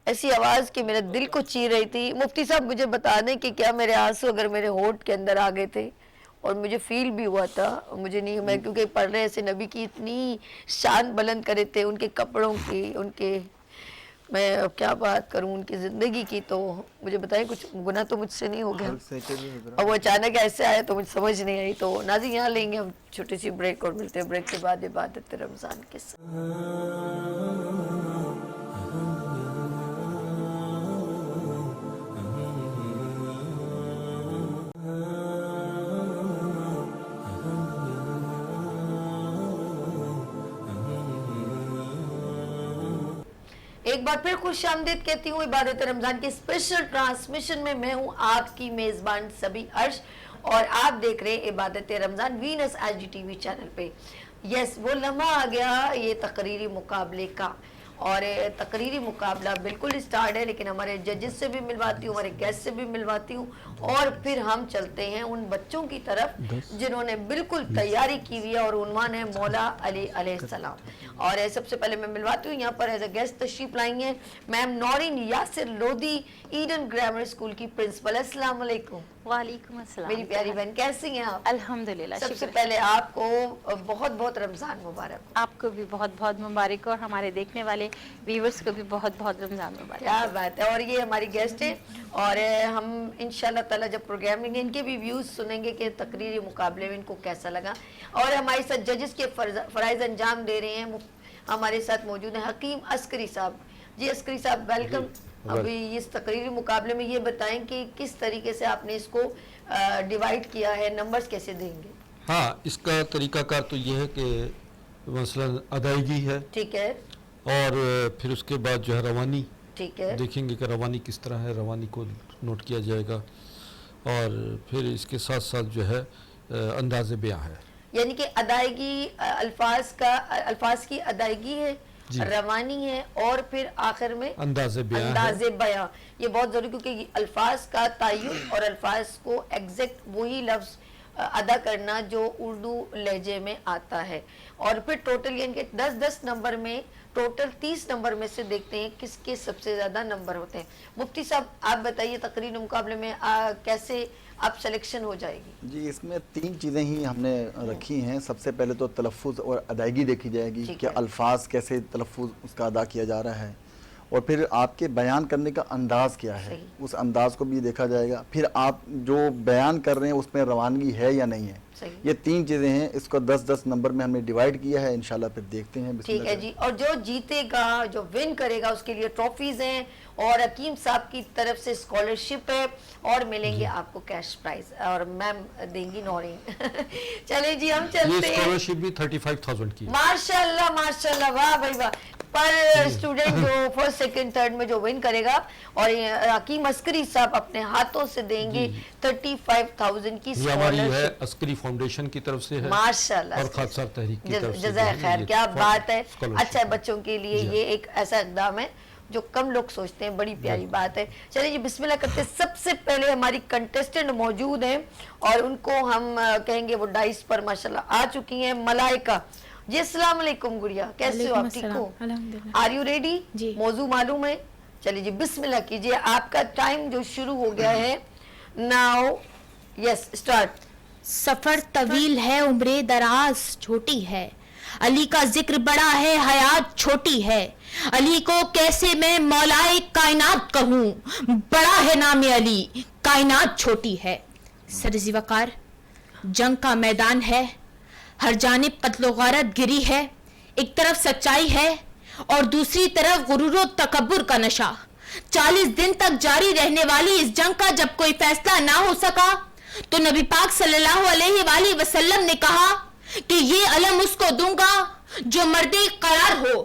ایسی آواز کہ میرے دل کو چیر رہی تھی. مفتی صاحب مجھے بتا دیں کہ کیا میرے آنسو اگر میرے ہونٹ کے اندر آ گئے تھے؟ اور مجھے فیل بھی ہوا تھا, مجھے نہیں, میں کیونکہ پڑھ رہے ایسے نبی کی اتنی شان بلند کرے تھے, ان کے کپڑوں کی, ان کے, میں اب کیا بات کروں ان کی زندگی کی. تو مجھے بتائیں کچھ گناہ تو مجھ سے نہیں ہو گیا, اور وہ اچانک ایسے آیا تو مجھے سمجھ نہیں آئی. تو ناظرین یہاں لیں گے ہم چھوٹی سی بریک اور ملتے ہیں بریک کے بعد عبادت رمضان کے ساتھ. ایک بار پھر خوش آمدید کہتی ہوں عبادت رمضان کے اسپیشل ٹرانسمیشن میں. میں ہوں آپ کی میزبان سبی عرش اور آپ دیکھ رہے ہیں عبادت Ramzan Venus H D T V channel پہ. یس, وہ لمحہ آ گیا یہ تقریری مقابلے کا, اور تقریری مقابلہ بالکل اسٹارٹ ہے, لیکن ہمارے ججز سے بھی ملواتی ہوں, ہمارے گیسٹ سے بھی ملواتی ہوں, اور پھر ہم چلتے ہیں ان بچوں کی طرف جنہوں نے بالکل تیاری کی ہوئی ہے, اور عنوان ہے مولا علی علیہ السلام. اور سب سے پہلے میں ملواتی ہوں, یہاں پر ایز اے گیسٹ تشریف لائیں گے ma'am Noreen Yasir Lodhi, Eden grammar school کی پرنسپل. السلام علیکم. وعلیکم السلام. میری پیاری بہن کیسی ہیں آپ؟ الحمدللہ. سب سے پہلے آپ کو بہت بہت رمضان مبارک. آپ کو بھی بہت بہت مبارک, اور ہمارے دیکھنے والے ویورز کو بھی بہت بہت رمضان مبارک. کیا بات ہے. اور یہ ہماری گیسٹ ہیں, اور ہم انشاءاللہ تعالیٰ جب پروگرام لیں گے ان کے بھی ویوز سنیں گے کہ تقریری مقابلے میں ان کو کیسا لگا. اور ہمارے ساتھ ججز کے فرائض انجام دے رہے ہیں, ہمارے ساتھ موجود ہیں حکیم عسکری صاحب. جی عسکری صاحب ویلکم. ابھی اس تقریری مقابلے میں یہ بتائیں کہ کس طریقے سے آپ نے اس کو ڈیوائیڈ کیا ہے, نمبرز کیسے دیں گے؟ ہاں, اس کا طریقہ کار تو یہ ہے کہ مثلا ادائیگی ہے, ٹھیک ہے, اور پھر اس کے بعد جو ہے روانی, ٹھیک ہے, دیکھیں گے کہ روانی کس طرح ہے, روانی کو نوٹ کیا جائے گا, اور پھر اس کے ساتھ ساتھ جو ہے انداز بیاں ہے. یعنی کہ ادائیگی الفاظ کی ادائیگی ہے, روانی ہے, اور پھر آخر میں انداز بیاں. یہ بہت ضروری, کیونکہ الفاظ کا تعین اور الفاظ کو ایگزیکٹ وہی لفظ ادا کرنا جو اردو لہجے میں آتا ہے. اور پھر ٹوٹل یعنی کہ 10 نمبر میں ٹوٹل 30 نمبر میں سے دیکھتے ہیں کس کے سب سے زیادہ نمبر ہوتے ہیں. مفتی صاحب آپ بتائیے تقریری مقابلے میں کیسے آپ سلیکشن ہو جائے گی؟ جی, اس میں 3 چیزیں ہی ہم نے رکھی ہیں. سب سے پہلے تو تلفظ اور ادائیگی دیکھی جائے گی کہ الفاظ کیسے تلفظ اس کا ادا کیا جا رہا ہے, اور پھر آپ کے بیان کرنے کا انداز کیا ہے, اس انداز کو بھی دیکھا جائے گا. پھر آپ جو بیان کر رہے ہیں اس میں روانگی ہے یا نہیں ہے. یہ 3 چیزیں ہیں. اس کو 10 نمبر میں ہم نے ڈیوائیڈ کیا ہے. انشاءاللہ پھر دیکھتے ہیں. ٹھیک ہے جی. اور جو جیتے گا, جو ون کرے گا, اس کے لیے ٹرافیز ہیں, اور حکیم صاحب کی طرف سے اسکالرشپ ہے, اور ملیں گے آپ کو کیش پرائز, اور میم دیں گی نورین. چلیں جی ہم چلتے ہیں. یہ اسکالرشپ بھی 35,000 کی. ماشاءاللہ ماشاءاللہ, واہ بھائی واہ. پر اسٹوڈنٹ جو فرسٹ سیکنڈ تھرڈ میں جو ون کرے گا, اور حکیم عسکری صاحب اپنے ہاتھوں سے دیں گے 35,000 کی اسکالرشپ. عسکری فاؤنڈیشن کی طرف سے ہے, ماشاءاللہ, اور خالصہ تحریک کی طرف سے. جزائے خیر, کیا بات ہے. اچھا ہے, بچوں کے لیے یہ ایک ایسا اقدام ہے جو کم لوگ سوچتے ہیں. بڑی پیاری بات ہے. چلیں جی بسم اللہ کرتے. سب سے پہلے ہماری کنٹیسٹنٹ موجود ہیں, اور ان کو ہم کہیں گے وہ ڈائس پر ماشاءاللہ آ چکی ہیں. ملائکہ جی, السلام علیکم گڑیا, کیسے ہو آپ؟ ٹھیک ہو؟ Are you ready? موضوع معلوم ہے. چلیے جی بسم اللہ کیجئے. آپ کا ٹائم جو شروع ہو گیا ہے ناؤ. Yes start. سفر طویل ہے, عمر دراز چھوٹی ہے, علی کا ذکر بڑا ہے, حیات چھوٹی ہے, علی کو کیسے میں مولائے کائنات کہوں, بڑا ہے نام علی, کائنات چھوٹی ہے. سرزی وقار جنگ کا میدان ہے, ہر جانب قتل و غارت گری ہے, ایک طرف سچائی ہے اور دوسری طرف غرور و تکبر کا نشہ. 40 دن تک جاری رہنے والی اس جنگ کا جب کوئی فیصلہ نہ ہو سکا تو نبی پاک صلی اللہ علیہ وآلہ وسلم نے کہا کہ یہ علم اس کو دوں گا جو مرد قرار ہو.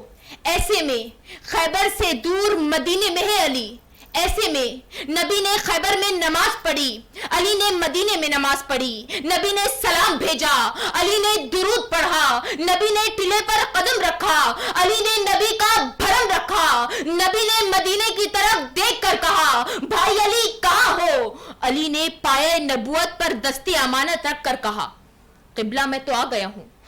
ایسے میں خیبر سے دور مدینے میں ہے علی, ایسے میں نبی نے خیبر میں نماز پڑھی, علی نے مدینے میں نماز پڑھی, نبی نے سلام بھیجا, علی نے درود پڑھا, نبی نے ٹلے پر قدم رکھا, علی نے نبی کا بھرم رکھا, نبی نے مدینے کی طرف دیکھ کر کہا بھائی علی کہاں ہو, علی نے پائے نبوت پر دستی امانت رکھ کر کہا قبلہ میں تو آ گیا ہوں,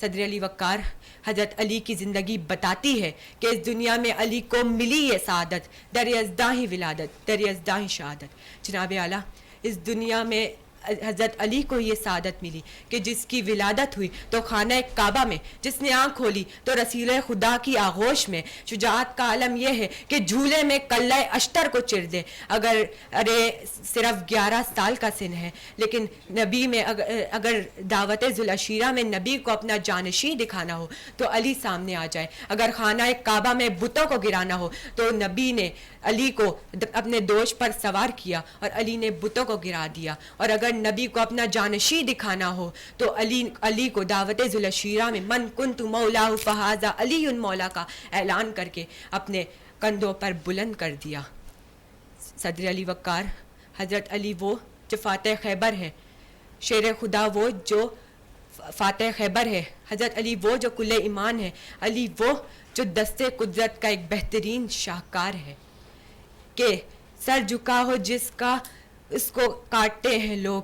صدر علی وقار حضرت علی کی زندگی بتاتی ہے کہ اس دنیا میں علی کو ملی یہ سعادت، در یزداں ہی ولادت، در یزداں ہی شہادت۔ جناب اعلیٰ، اس دنیا میں حضرت علی کو یہ سعادت ملی کہ جس کی ولادت ہوئی تو خانہ کعبہ میں، جس نے آنکھ کھولی تو رسول خدا کی آغوش میں۔ شجاعت کا عالم یہ ہے کہ جھولے میں کلہ اشتر کو چر دے۔ ارے صرف 11 سال کا سن ہے، لیکن نبی میں اگر دعوت ذوالعشیرہ میں نبی کو اپنا جانشین دکھانا ہو تو علی سامنے آ جائے۔ اگر خانہ کعبہ میں بتوں کو گرانا ہو تو نبی نے علی کو اپنے دوش پر سوار کیا اور علی نے بتوں کو گرا دیا۔ اور اگر نبی کو اپنا جانشین دکھانا ہو تو علی کو دعوت ذوالعشیرہ میں من کنت مولا فہذا علی مولا کا اعلان کر کے اپنے کندھوں پر بلند کر دیا۔ صدر علی وقار، حضرت علی وہ جو فاتح خیبر ہے، شیر خدا وہ جو فاتح خیبر ہے، حضرت علی وہ جو کل ایمان ہے، علی وہ جو دستے قدرت کا ایک بہترین شاہکار ہے کہ سر جھکا ہو جس کا اس کو کاٹتے ہیں لوگ،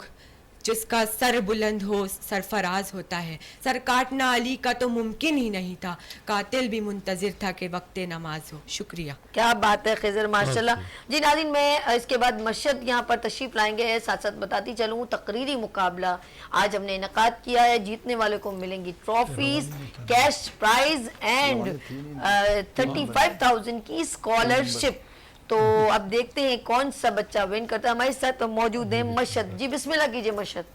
جس کا سر بلند ہو سرفراز ہوتا ہے۔ سر کاٹنا علی کا تو ممکن ہی نہیں تھا، قاتل بھی منتظر تھا کہ وقت نماز ہو۔ شکریہ۔ کیا بات ہے خضر، ماشاءاللہ۔ جی ناظرین، میں اس کے بعد مشہد یہاں پر تشریف لائیں گے، ساتھ ساتھ بتاتی چلوں تقریری مقابلہ آج ہم نے انعقاد کیا ہے۔ جیتنے والے کو ملیں گی ٹرافیز، کیش پرائز اینڈ 35,000 کی اسکالرشپ۔ تو اب دیکھتے ہیں کون سا بچہ ون کرتا ہے۔ ہمارے ساتھ موجود ہیں مشہد جی، بسم اللہ کیجئے مشہد۔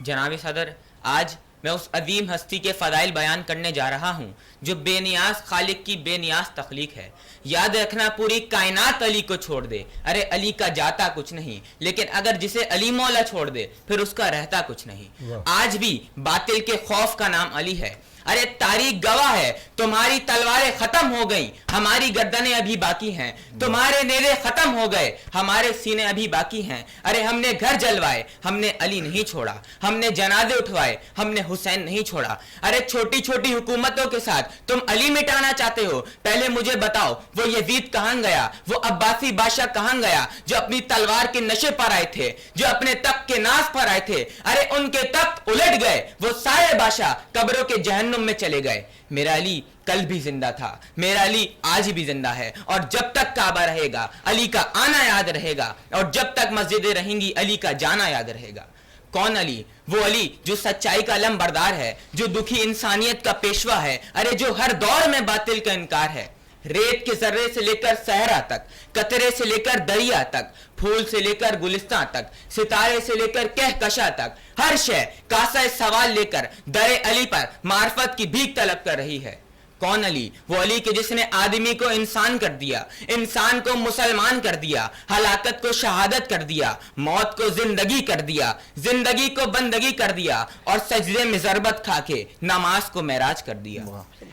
جناب صدر، آج میں اس عظیم ہستی کے فضائل بیان کرنے جا رہا ہوں جو بے نیاز خالق کی بے نیاز تخلیق ہے۔ یاد رکھنا پوری کائنات علی کو چھوڑ دے، ارے علی کا جاتا کچھ نہیں، لیکن اگر جسے علی مولا چھوڑ دے پھر اس کا رہتا کچھ نہیں۔ آج بھی باطل کے خوف کا نام علی ہے۔ ارے تاریخ گواہ ہے، تمہاری تلواریں ختم ہو گئیں، ہماری گردنیں ابھی باقی ہیں، تمہارے نیزے ختم ہو گئے، ہمارے سینے ابھی باقی ہیں۔ ارے ہم نے گھر جلوائے، ہم نے علی نہیں چھوڑا، ہم نے جنازے اٹھوائے، ہم نے حسین نہیں چھوڑا۔ ارے چھوٹی چھوٹی حکومتوں کے ساتھ تم علی مٹانا چاہتے ہو، پہلے مجھے بتاؤ وہ یزید کہاں گیا، وہ عباسی بادشاہ کہاں گیا جو اپنی تلوار کے نشے پر آئے تھے، جو اپنے تخت کے ناز پر آئے تھے۔ ارے ان کے تخت الٹ گئے، وہ سارے بادشاہ قبروں کے جہنم میں چلے گئے۔ میرا علی کل بھی زندہ تھا، میرا علی آج بھی زندہ ہے، اور جب تک کعبہ رہے گا علی کا آنا یاد رہے گا، اور جب تک مسجدیں رہیں گی علی کا جانا یاد رہے گا۔ کون علی؟ وہ علی جو سچائی کا علم بردار ہے، جو دکھی انسانیت کا پیشوا ہے، ارے جو ہر دور میں باطل کا انکار ہے۔ ریت کے ذرے سے لے کر صحرا تک، قطرے سے لے کر دریا تک، پھول سے لے کر گلستان تک، ستارے سے لے کر کہکشاں تک، ہر شے کاسہ سوال لے کر در علی پر معرفت کی بھیک طلب کر رہی ہے۔ کون علی؟ وہ علی کہ جس نے آدمی کو انسان کر دیا، انسان کو مسلمان کر دیا، ہلاکت کو شہادت کر دیا، موت کو زندگی کر دیا، زندگی کو بندگی کر دیا، اور سجدے میں ضربت کھا کے نماز کو معراج کر دیا۔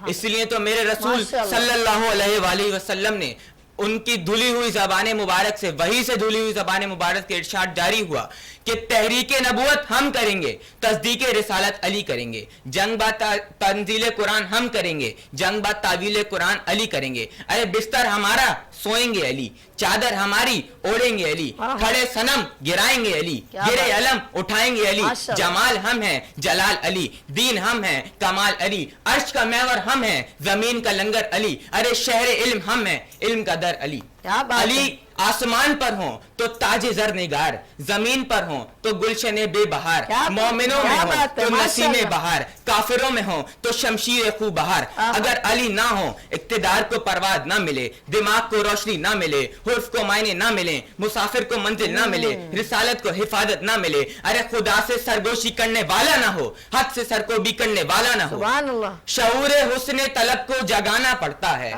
اس لیے تو میرے رسول صلی اللہ علیہ وآلہ وسلم نے ان کی دھلی ہوئی زبان مبارک سے، وحی سے دھلی ہوئی زبان مبارک کے ارشاد جاری ہوا کہ تحریک نبوت ہم کریں گے، تصدیق رسالت علی کریں گے، جنگ با تنزیل قرآن ہم کریں گے، جنگ با تعویل قرآن علی کریں گے۔ ارے بستر ہمارا سوئیں گے علی، چادر ہماری اوڑھیں گے علی، کھڑے صنم گرائیں گے علی، گرے علم اٹھائیں گے علی، جمال ہم ہیں جلال علی، دین ہم ہیں کمال علی، عرش کا محور ہم ہیں زمین کا لنگر علی، ارے شہر علم ہم ہیں علم کا در علی۔ علی آسمان پر ہوں تو تاج زر نگار، زمین پر ہوں تو گلشن بے بہار، مومنوں میں ہوں تو نسیم بہار، کافروں میں ہوں تو شمشیر خو بہار۔ اگر علی نہ ہوں اقتدار کو پرواد نہ ملے، دماغ کو روشنی نہ ملے، حرف کو معنی نہ ملے، مسافر کو منزل نہ ملے، رسالت کو حفاظت نہ ملے، ارے خدا سے سرگوشی کرنے والا نہ ہو، حد سے سرکوبی کرنے والا نہ ہو۔ شعور حسن طلب کو جگانا پڑتا ہے،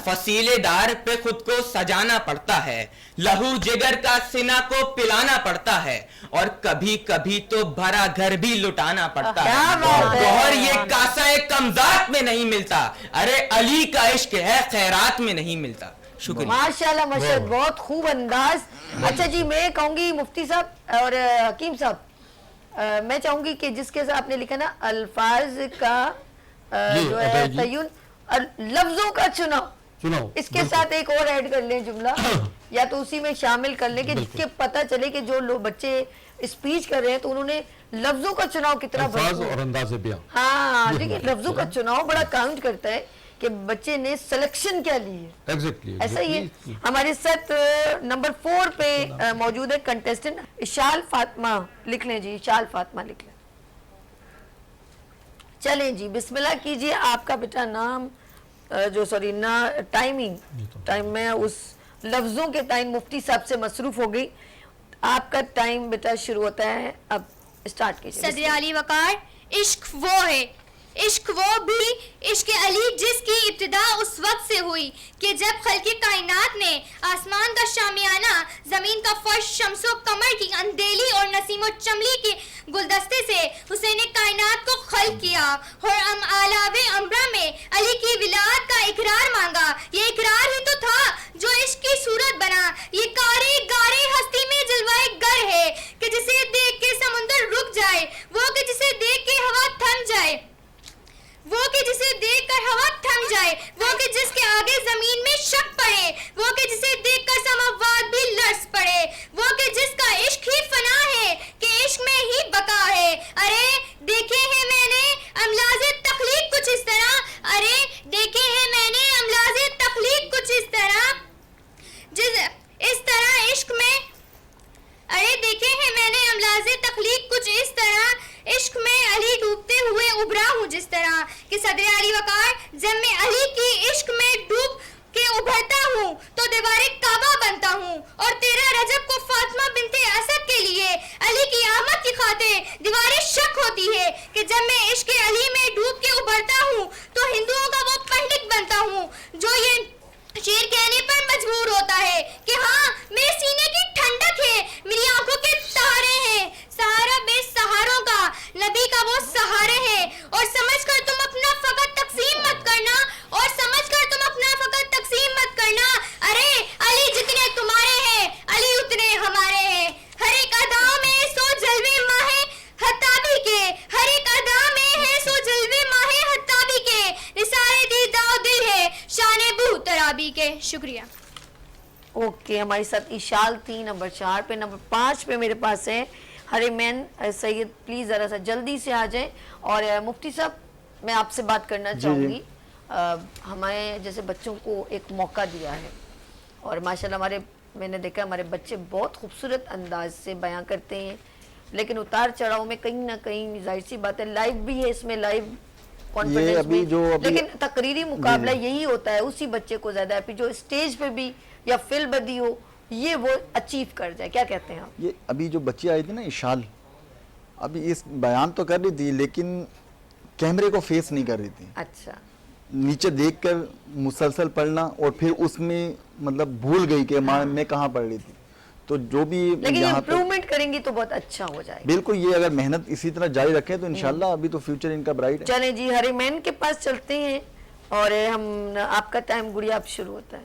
فصیلے دار پہ خود کو سجانا پڑتا ہے، لہو جگر کا سینہ کو پلانا پڑتا ہے، اور کبھی کبھی تو بھرا گھر بھی لٹانا پڑتا ہے۔ اور یہ کاسہ کمزات میں نہیں ملتا، ارے علی کا عشق ہے خیرات میں نہیں ملتا۔ شکریہ۔ ماشاءاللہ مشہد، بہت خوب انداز۔ اچھا جی، میں کہوں گی مفتی صاحب اور حکیم صاحب، میں چاہوں گی کہ جس کے ساتھ آپ نے لکھا نا الفاظ کا جو ہے تعین اور لفظوں کا چناؤ، اس کے ساتھ ایک اور ایڈ کر لیں جملہ، یا تو اسی میں شامل کر لیں کہ جس کے پتہ چلے کہ جو لوگ بچے اسپیچ کر رہے ہیں تو انہوں نے لفظوں کا چناؤ کتنا الفاظ اور انداز بیان. ہاں دیکھیں لفظوں کا چناؤ بڑا کاؤنٹ کرتا ہے کہ بچے نے سلیکشن کیا لی ہے. ایگزیکٹلی ایسا ہی ہے. ہمارے ساتھ نمبر 4 پہ موجود ہے کنٹیسٹنٹ اشال فاطمہ. لکھ لیں جی, اشال فاطمہ لکھ لیں. چلیں جی بسم اللہ کیجئے. آپ کا بیٹا نام ٹائم میں اس لفظوں کے ٹائم مفتی صاحب سے مصروف ہو گئی. آپ کا ٹائم بیٹا شروع ہوتا ہے, اب اسٹارٹ کیجئے. صدر علی وقار, عشق وہ ہے, عشق وہ بھی عشق علی جس کی ابتدا اس وقت سے ہوئی کہ جب خلق کائنات نے آسمان کا شامیانہ, زمین کا فرش, شمس و قمر کی اندھیلی اور نسیم و چملی کے گلدستے سے حسین کائنات کو خلق کیا اور آلاو امرا میں علی کی ولایت کا اقرار مانگا. یہ اقرار ہی تو تھا جو عشق کی صورت بنا. یہ کارے گارے ہستی میں جلوائے گر ہے کہ جسے دیکھ کے سمندر رک جائے, وہ کہ جسے دیکھ کے ہوا تھم جائے, وہ کہ جسے دیکھ کر ہوا تھم جائے, وہ کہ جس کے آگے زمین میں شک پڑے, وہ کہ جسے دیکھ کر سماوات بھی لرز پڑے, وہ کہ جس کا عشق ہی فنا ہے کہ عشق میں ہی بقا ہے. ارے دیکھے ہیں میں نے املاز تخلیق کچھ اس طرح, ارے دیکھے ہیں میں نے املاز تخلیق کچھ اس طرح, اس طرح عشق میں, ارے دیکھے ہیں میں نے املاز تخلیق کچھ اس طرح, عشق میں علی ڈوبتے ہوئے ابھرا ہوں جس طرح کہ صدر علی وقار جب میں علی کی عشق میں ڈوب کے ابھرتا ہوں تو دیوار کعبہ بنتا ہوں. اور 13 رجب کو فاطمہ بنت اسد کے لیے علی کی آمد کی خاطر دیوار شک ہوتی ہے کہ جب میں عشق علی میں ڈوب کے ابھرتا ہوں تو ہندوؤں کا وہ پنڈت بنتا ہوں جو یہ شعر کہنے پر مجبور ہوتا ہے کہ ہاں میرے سینے کی ٹھنڈک ہے, میری آنکھوں کے سہارے ہیں, سہارا بے سہاروں کا نبی کا وہ سہارے ہے. اور سمجھ کر تم اپنا فقط تقسیم مت کرنا, اور سمجھ کر تم اپنا فقط تقسیم مت کرنا, ارے علی جتنے تمہارے ہیں علی اتنے ہمارے ہیں. ہر ایک ادا میں سو جلوے ماہ حتابی کے, ہر ایک ادا میں ہے سو جلوے ماہ حتابی کے, نثار دیدہ و دل ہے شان بو ترابی کے. شکریہ. اوکے ہمارے ساتھ اشال 3 نمبر 4 پہ. نمبر 5 پہ میرے پاس ہے حرمین سید. پلیز ذرا سا جلدی سے آ جائیں. اور مفتی صاحب میں آپ سے بات کرنا چاہوں گی. ہمیں جیسے بچوں کو ایک موقع دیا ہے اور ماشاءاللہ میں نے دیکھا ہمارے بچے بہت خوبصورت انداز سے بیان کرتے ہیں, لیکن اتار چڑھاؤ میں کہیں نہ کہیں ظاہر سی بات ہے لائیو بھی ہے, اس میں لائیو کانفیڈنس بھی, لیکن تقریری مقابلہ یہی ہوتا ہے اسی بچے کو زیادہ ہے جو اسٹیج پہ بھی یا فل بدی ہو یہ وہ اچیو کر جائے. کیا کہتے ہیں آپ؟ یہ ابھی جو بچی آئی تھی نا اشال, ابھی اس بیان تو کر رہی تھی لیکن کیمرے کو فیس نہیں کر رہی تھی. اچھا. نیچے دیکھ کر مسلسل پڑھنا اور پھر اس میں مطلب بھول گئی کہ میں کہاں پڑھ رہی تھی. تو جو بھی لیکن امپروومنٹ کریں گی تو بہت اچھا ہو جائے گا. بالکل, یہ اگر محنت اسی طرح جاری رکھیں تو انشاءاللہ ابھی تو فیوچر ان کا برائٹ ہے. چلیں جی حرمین کے پاس چلتے ہیں اور آپ کا ٹائم گڑیا اب شروع ہوتا ہے.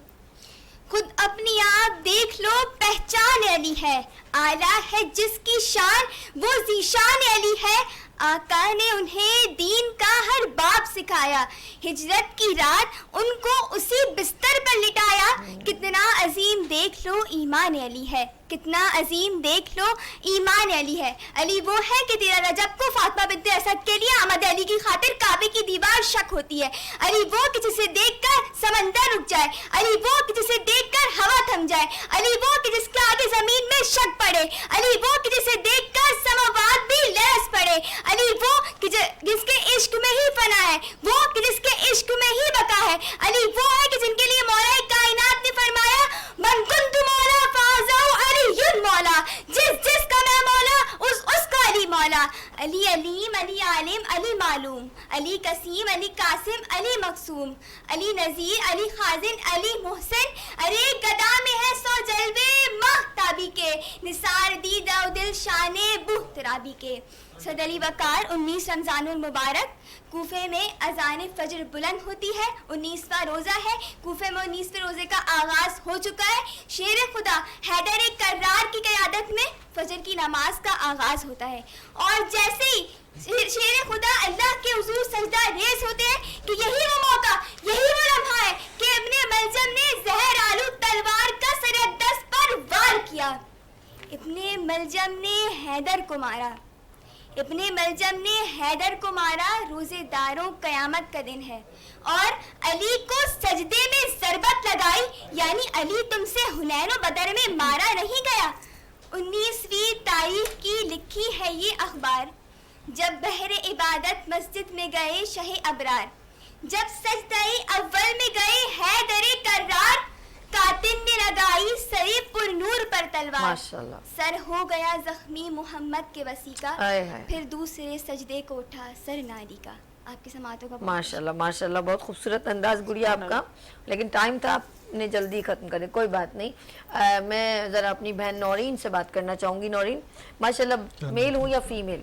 خود اپنی آپ دیکھ لو پہچان علی ہے, اعلیٰ ہے جس کی شان وہ ذیشان علی ہے. آقا نے انہیں دین کا ہر باب سکھایا, ہجرت کی رات ان کو اسی بستر پر لٹایا. کتنا عظیم دیکھ لو ایمان علی ہے, کتنا عظیم دیکھ لو ایمان علی ہے. علی وہ ہے کہ 13 رجب کو فاطمہ بنت اسد کے لیے آمد علی کی خاطر کعبے کی دیوار شک ہوتی ہے. علی وہ کہ جسے دیکھ کر سمندر رک جائے, علی وہ کہ جسے دیکھ کر ہوا تھم جائے, علی وہ کہ جس کے آگے زمین میں شک پڑے, علی وہ کہ جسے دیکھ کر سماوات بھی لرز پڑے, علی وہ کہ جس کے عشق میں ہی فنا ہے, وہ کہ جس کے عشق میں ہی بقا ہے. علی وہ ہے کہ جن کے لیے مولا کائنات نے فرمایا من کنت مولا فازا علی مولا, جس کا میں مولا اس کا علی مولا. علی علیم, علی عالم, علی معلوم, علی قسیم, علی قاسم, علی مقسوم, علی نذیر, علی خازن, علی محسن. ارے گدا میں ہے سو جلوے ماہتابی کے, نثار دیدہ و دل شان بو ترابی کے. صدر علی وقار 19 رمضان المبارک کوفے میں اذان فجر بلند ہوتی ہے. 19واں روزہ ہے. کوفے میں 19ویں روزے کا آغاز ہو چکا ہے. شیر خدا حیدر کرار کی قیادت میں فجر کی نماز کا آغاز ہوتا ہے. اور جیسے ہی شیر خدا اللہ کے حضور سجدہ ریز ہوتے ہیں کہ یہی وہ موقع, یہی وہ لمحہ ہے کہ ابن ملجم نے زہر آلود تلوار کا سر دست پر وار کیا. ابن ملجم نے حیدر کو مارا، ابن ملجم نے حیدر کو مارا، روزے داروں قیامت کا دن ہے، اور علی کو سجدے میں ضربت لگائی، یعنی علی تم سے حنین و بدر میں مارا نہیں گیا۔ 19ویں تاریخ کی لکھی ہے یہ اخبار، جب بحر عبادت مسجد میں گئے شہ ابرار، جب سجدہ اول میں گئے حیدر کرار، قاتل نے لگائی سر پر نور پر تلوار، ماشاءاللہ، سر ہو گیا زخمی محمد کے وسیع کا، آئے ہائے، پھر دوسرے سجدے کو اٹھا سر نالی کا۔ آپ کی سماعتوں کا ماشاءاللہ ماشاءاللہ، بہت خوبصورت انداز گڑیا آپ کا، لیکن ٹائم تھا آپ نے جلدی ختم کرے، کوئی بات نہیں۔ میں ذرا اپنی بہن نورین سے بات کرنا چاہوں گی۔ نورین، ماشاءاللہ میل ہوں یا فیمیل،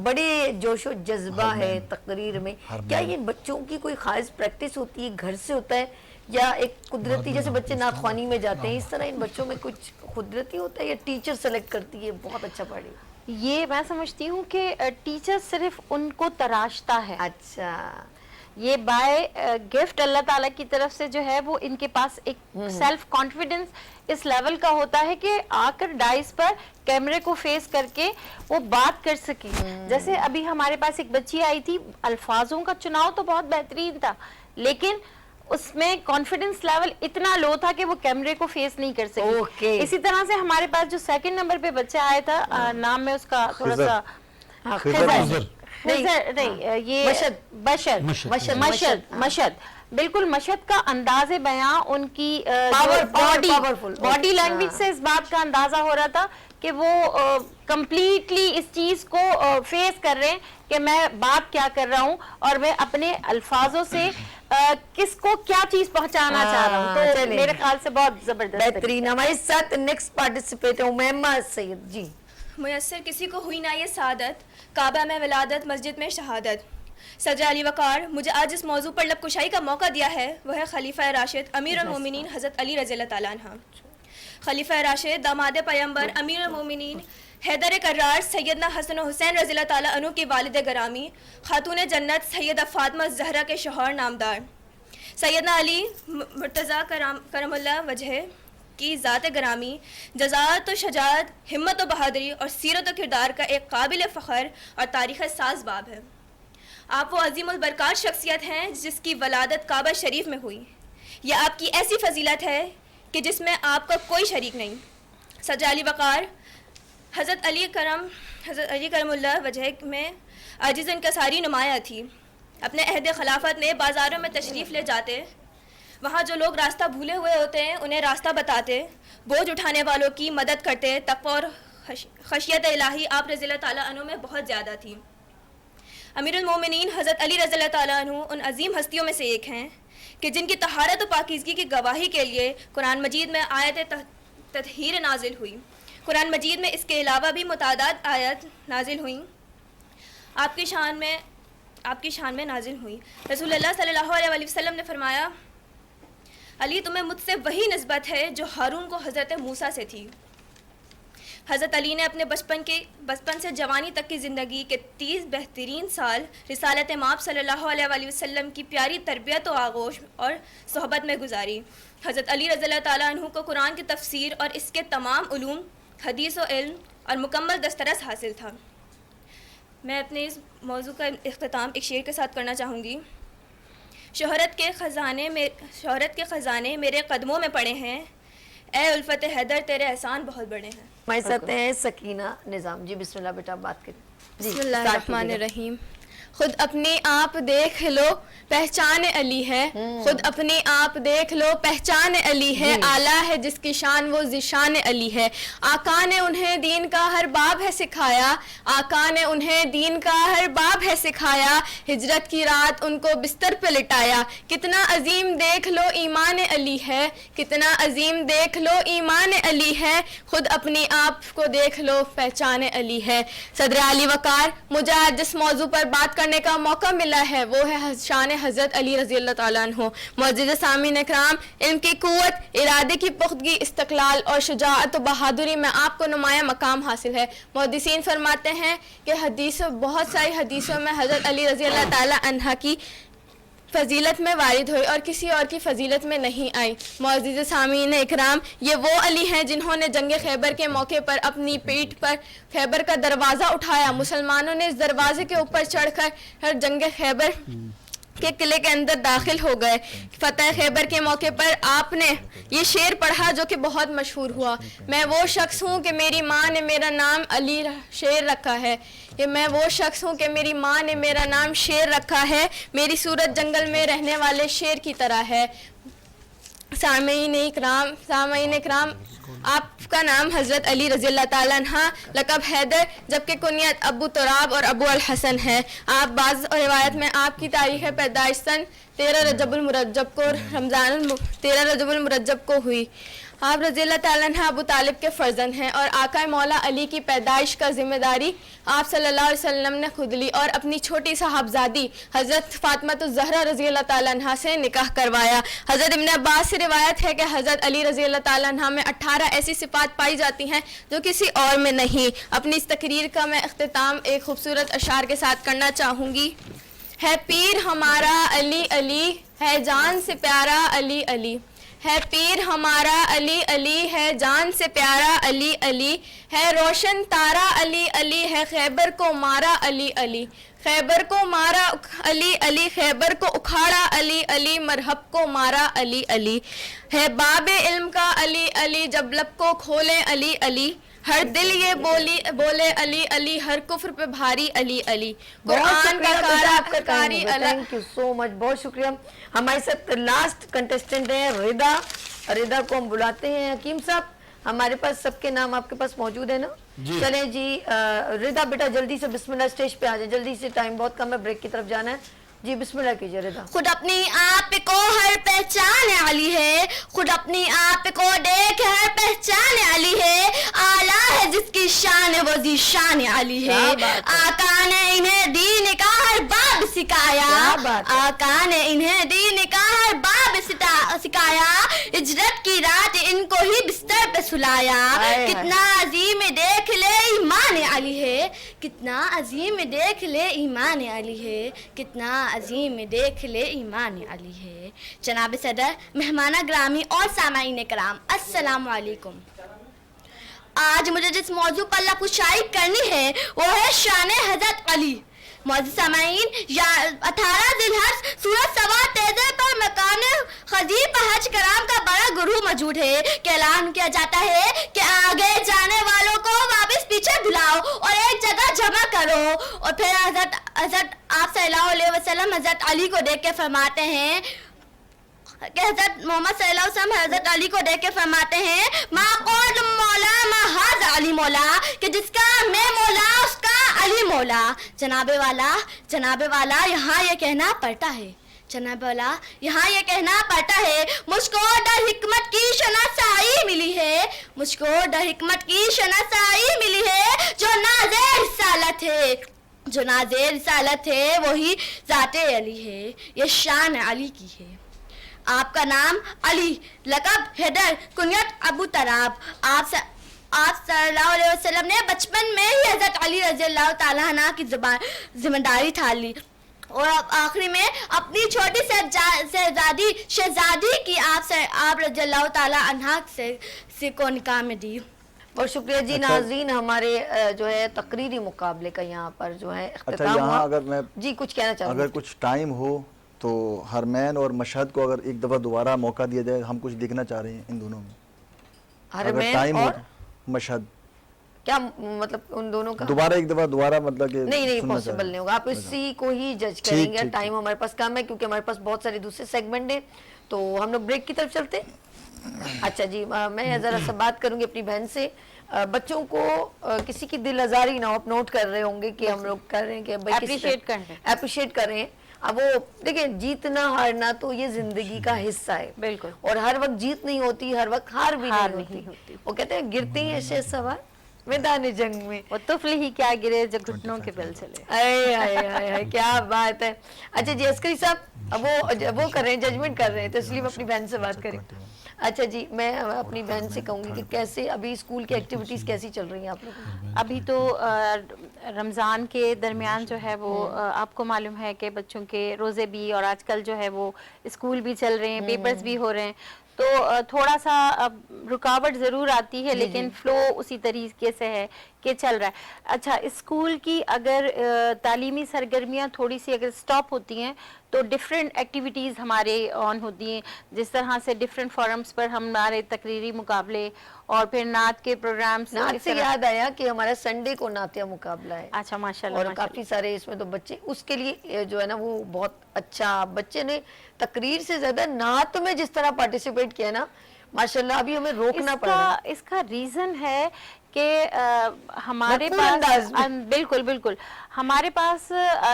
بڑے جوش و جذبہ ہے تقریر میں، کیا یہ بچوں کی کوئی خاص پریکٹس ہوتی ہے، گھر سے ہوتا ہے، یا ایک قدرتی، جیسے بچے نعت خوانی میں جاتے ہیں اس طرح ان بچوں میں کچھ قدرتی ہوتا ہے، یا ٹیچر سلیکٹ کرتی ہے بہت اچھا پڑھے؟ یہ میں سمجھتی ہوں کہ ٹیچر صرف ان کو تراشتا ہے، اچھا، یہ بائی گفٹ اللہ تعالیٰ کی طرف سے جو ہے وہ ان کے پاس ایک سیلف کانفیڈنس اس لیول کا ہوتا ہے کہ آ کر ڈائس پر کیمرے کو فیس کر کے وہ بات کر سکے۔ جیسے ابھی ہمارے پاس ایک بچی آئی تھی، الفاظوں کا چناؤ تو بہت بہترین تھا، لیکن اس میں کانفیڈنس لیول اتنا لو تھا کہ وہ کیمرے کو فیس نہیں کر سکی۔ اسی طرح سے ہمارے پاس جو سیکنڈ نمبر پہ بچہ آیا تھا، نام میں اس کا تھوڑا سا مشہد، بالکل مشہد کا انداز بیاں، ان کی باڈی لینگویج سے اس بات کا اندازہ ہو رہا تھا کہ وہ کمپلیٹلی اس چیز کو فیس کر رہے ہیں کہ میں بات کیا کر رہا ہوں اور میں اپنے الفاظوں سے کس کو کیا چیز پہنچانا چاہ رہا ہوں۔ تو میرے خیال سے بہت زبردست بہترین۔ ہمارے ساتھ نیکسٹ پارٹیسپیٹ ہے امیمہ سید جی۔ میسر کسی کو ہوئی نہ یہ سعادت، کعبہ میں ولادت مسجد میں شہادت۔ صدر علی وقار مجھے آج اس موضوع پر لب کشائی کا موقع دیا ہے، وہ ہے خلیفہ راشد امیر المومنین حضرت علی رضی اللہ تعالیٰ عنہ۔ خلیفہ راشد داماد پیمبر امیر المومنین حیدر کرار سیدنا حسن و حسین رضی اللہ تعالیٰ عنہ کی والد گرامی، خاتون جنت سیدہ فاطمہ زہرا کے شوہر نامدار، سیدنا علی مرتضیٰ کرم اللہ وجہ کی ذات گرامی، جزاعت و شجاعت، ہمت و بہادری اور سیرت و کردار کا ایک قابل فخر اور تاریخ ساز باب ہے۔ آپ وہ عظیم البرکات شخصیت ہیں جس کی ولادت کعبہ شریف میں ہوئی۔ یہ آپ کی ایسی فضیلت ہے کہ جس میں آپ کا کوئی شریک نہیں۔ صدر علی وقار حضرت علی کرم اللہ وجہ میں عاجز انکساری نمایاں تھی۔ اپنے عہد خلافت میں بازاروں میں تشریف لے جاتے، وہاں جو لوگ راستہ بھولے ہوئے ہوتے ہیں انہیں راستہ بتاتے، بوجھ اٹھانے والوں کی مدد کرتے۔ تقوی اور خشیت الہی آپ رضی اللہ تعالیٰ عنہ میں بہت زیادہ تھی۔ امیر المومنین حضرت علی رضی اللہ تعالیٰ عنہ ان عظیم ہستیوں میں سے ایک ہیں کہ جن کی طہارت و پاکیزگی کی گواہی کے لیے قرآن مجید میں آیت تطہیر نازل ہوئی۔ قرآن مجید میں اس کے علاوہ بھی متعدد آیت نازل ہوئیں، آپ کی شان میں نازل ہوئی۔ رسول اللہ صلی اللہ علیہ وسلم نے فرمایا، علی تمہیں مجھ سے وہی نسبت ہے جو ہارون کو حضرت موسیٰ سے تھی۔ حضرت علی نے اپنے بچپن سے جوانی تک کی زندگی کے 30 بہترین سال رسالت مآب صلی اللہ علیہ وسلم کی پیاری تربیت و آغوش اور صحبت میں گزاری۔ حضرت علی رضی اللہ تعالیٰ عنہ کو قرآن کی تفسیر اور اس کے تمام علوم، حدیث و علم اور مکمل دسترس حاصل تھا۔ میں اپنے اس موضوع کا اختتام ایک شعر کے ساتھ کرنا چاہوں گی۔ شہرت کے خزانے میرے قدموں میں پڑے ہیں، اے الفت حیدر تیرے احسان بہت بڑے ہیں۔ ہمارے ساتھ ہیں سکینہ نظام جی، بسم اللہ بیٹا بات کریں۔ بسم اللہ الرحمن الرحیم۔ خود اپنے آپ دیکھ لو پہچان علی ہے، خود اپنے آپ دیکھ لو پہچان علی ہے، اعلیٰ ہے جس کی شان وہ ذیشان علی ہے۔ آقا نے انہیں دین کا ہر باب ہے سکھایا، آقا نے انہیں دین کا ہر باب ہے سکھایا، ہجرت کی رات ان کو بستر پہ لٹایا۔ کتنا عظیم دیکھ لو ایمان علی ہے، کتنا عظیم دیکھ لو ایمان علی ہے، خود اپنے آپ کو دیکھ لو پہچان علی ہے۔ صدر علی وقار مجھے آج جس موضوع پر بات کرنے کا موقع ملا ہے وہ ہے شان حضرت علی رضی اللہ تعالیٰ عنہ۔ معزز سامعین اکرام، ان کی قوت، ارادے کی پختگی، استقلال اور شجاعت و بہادری میں آپ کو نمایاں مقام حاصل ہے۔ محدثین فرماتے ہیں کہ بہت ساری حدیثوں میں حضرت علی رضی اللہ تعالیٰ عنہ کی فضیلت میں وارد ہوئی اور کسی اور کی فضیلت میں نہیں آئی۔ معزز سامعین اکرام، یہ وہ علی ہیں جنہوں نے جنگ خیبر کے موقع پر اپنی پیٹھ پر خیبر کا دروازہ اٹھایا۔ مسلمانوں نے اس دروازے کے اوپر چڑھ کر جنگ خیبر کے قلعے کے اندر داخل ہو گئے۔ فتح خیبر کے موقع پر آپ نے یہ شعر پڑھا جو کہ بہت مشہور ہوا، میں وہ شخص ہوں کہ میری ماں نے میرا نام علی شیر رکھا ہے، کہ میں وہ شخص ہوں کہ میری ماں نے میرا نام شیر رکھا ہے، میری صورت جنگل میں رہنے والے شیر کی طرح ہے۔ سامعین اکرام، آپ کا نام حضرت علی رضی اللہ تعالیٰ عنہ، لقب حیدر، جبکہ کنیت ابو تراب اور ابو الحسن ہے۔ آپ بعض روایت میں آپ کی تاریخ پیدائش سن 13 رجب المرجب کو ہوئی۔ آپ رضی اللہ تعالیٰ عنہ ابو طالب کے فرزند ہیں اور آقا مولا علی کی پیدائش کا ذمہ داری آپ صلی اللہ علیہ وسلم نے خود لی اور اپنی چھوٹی صاحبزادی حضرت فاطمہ الزہرا رضی اللہ تعالیٰ عنہ سے نکاح کروایا۔ حضرت ابن عباس سے روایت ہے کہ حضرت علی رضی اللہ تعالیٰ عنہ میں 18 ایسی صفات پائی جاتی ہیں جو کسی اور میں نہیں۔ اپنی اس تقریر کا میں اختتام ایک خوبصورت اشعار کے ساتھ کرنا چاہوں گی۔ ہے پیر ہمارا علی علی، ہے جان سے پیارا علی علی، ہے پیر ہمارا علی علی، ہے جان سے پیارا علی علی، ہے روشن تارا علی علی، ہے خیبر کو مارا علی علی، خیبر کو مارا علی علی، خیبر کو اکھاڑا علی علی، مرحب کو مارا علی علی، ہے باب علم کا علی علی، جب لب کو کھولے علی علی، ہر دل یہ بولے علی علی، ہر کفر پہ بھاری علی علی، قرآن کا کاری اللہ۔ تھینک یو سو مچ، بہت شکریہ۔ ہمارے ساتھ لاسٹ کنٹیسٹنٹ ہیں رضا کو ہم بلاتے ہیں۔ حکیم صاحب، ہمارے پاس سب کے نام آپ کے پاس موجود ہے نا؟ چلیں جی رضا بیٹا جلدی سے بسم اللہ اسٹیج پہ آ جائیں، جلدی سے، ٹائم بہت کم ہے، بریک کی طرف جانا ہے جی۔ بسم اللہ کیجئے رضا۔ خود اپنی آپ کو ہر پہچان علی ہے، خود اپنی آپ کو دیکھ ہر پہچان علی ہے، اعلیٰ ہے جس کی شان وہ ذیشان علی ہے۔ آقا نے انہیں دین کا ہر باب سکھایا، آقا نے انہیں دین کا ہر باب سکھایا، ہجرت کی رات ان کو ہی بستر پہ سلایا۔ کتنا عظیم دیکھ لے ایمان علی ہے، کتنا عظیم دیکھ لے ایمان علی ہے، کتنا عظیم دیکھ لے ایمان علی ہے۔ جناب صدر، مہمانہ گرامی اور سامعین کرام، السلام علیکم۔ آج مجھے جس موضوع پر لفظ کرنی ہے وہ ہے شان حضرت علی۔ معزز سامعین، 18 ذی الحج سورج سوار تیزے پر مکان خزیر پر حج کرام کا بڑا گروہ موجود ہے کہ اعلان کیا جاتا ہے کہ آگے جانے والوں کو واپس پیچھے بلاؤ اور ایک جگہ جمع کرو، اور پھر حضرت آپ صلی اللہ علیہ وسلم حضرت علی کو دیکھ کے فرماتے ہیں کہ حضرت محمد صلی اللہ علیہ وسلم حضرت علی کو دیکھ کے فرماتے ہیں ما قول مولا ما حاض علی مولا، کہ جس کا میں مولا اس کا علی مولا۔ جناب والا یہاں یہ کہنا پڑتا ہے، جناب والا یہاں یہ کہنا پڑتا ہے، مجھ کو در حکمت کی شناسائی ملی ہے، مجھ کو در حکمت کی شناسائی ملی ہے، جو نازع رسالت ہے، جو نازع رسالت ہے وہی ذات علی ہے، یہ شان علی کی ہے۔ آپ کا نام علی، لقب حیدر، کنیت ابو تراب۔ آپ صلی اللہ علیہ وسلم نے بچپن میں ہی حضرت علی رضی اللہ تعالیٰ عنہ کی ذمہ داری اٹھا لی اور آخری میں اپنی چھوٹی شہزادی کی آپ رضی اللہ تعالیٰ عنہ سے کو نکاح میں دی۔ بہت شکریہ جی۔ ناظرین، ہمارے جو ہے تقریری مقابلے کا یہاں پر جو ہے اختتام ہوا۔ اگر میں جی کچھ کہنا چاہوں گا، اگر کچھ ٹائم ہو تو حرمین اور مشہد کو اگر ایک دفعہ دوبارہ موقع دیا جائے، ہم کچھ دیکھنا چاہ رہے ہیں ان دونوں میں۔ حرمین اور مشہد کیا مطلب ان دونوں کا دوبارہ ایک دفعہ مطلب کہ نہیں پاسبل نہیں ہوگا، آپ اسی کو ہی جج کریں گے۔ ٹائم ہمارے پاس کم ہے کیونکہ ہمارے پاس بہت سارے دوسرے سیگمنٹ ہیں، تو ہم لوگ بریک کی طرف چلتے ہیں۔ اچھا جی، میں ذرا سا بات کروں گی اپنی بہن سے۔ بچوں کو کسی کی دل آزاری نہ ہو، آپ نوٹ کر رہے ہوں گے کہ ہم لوگ کر رہے ہیں کہ اپریشیٹ کر رہے ہیں۔ اب وہ دیکھیں، جیتنا ہارنا تو یہ زندگی کا حصہ ہے، بالکل، اور ہر وقت جیت نہیں ہوتی، ہر وقت ہار بھی نہیں ہوتی۔ وہ کہتے ہیں گرتے ہیں ایسے سوار میدان جنگ میں، وہ طفل ہی کیا گرے جو گھٹنوں کے بل چلے۔ اے کیا بات ہے۔ اچھا جی عسکری صاحب، اب وہ کر رہے ہیں، ججمنٹ کر رہے ہیں، تو اس لیے میں اپنی بہن سے بات کریں۔ اچھا جی، میں اپنی بہن سے کہوں گی کہ کیسے ابھی اسکول کی ایکٹیویٹیز کیسی چل رہی ہیں آپ لوگوں کی؟ ابھی تو رمضان کے درمیان جو ہے وہ آپ کو معلوم ہے کہ بچوں کے روزے بھی اور آج کل جو ہے وہ اسکول بھی چل رہے ہیں، پیپرز بھی ہو رہے ہیں، تو تھوڑا سا رکاوٹ ضرور آتی ہے، لیکن فلو اسی طریقے سے ہے کہ چل رہا ہے۔ اچھا، اسکول کی اگر تعلیمی سرگرمیاں تھوڑی سی اگر سٹاپ ہوتی ہیں تو ڈیفرنٹ ایکٹیویٹیز ہمارے آن ہوتی ہیں، جس طرح سے ڈیفرنٹ فورمز پر ہمارے تقریری مقابلے اور پھر نعت کے پروگرامز۔ نعت سے یاد آیا کہ ہمارا سنڈے کو نعتیہ مقابلہ ہے، اچھا ماشاءاللہ، اور کافی سارے اس میں تو بچے اس کے لیے جو ہے نا وہ بہت اچھا، بچے نے تقریر سے زیادہ نعت میں جس طرح پارٹیسپیٹ کیا نا ماشاءاللہ، ابھی ہمیں روکنا پڑ رہا ہے۔ اس کا ریزن ہے کہ ہمارے پاس بالکل بالکل ہمارے پاس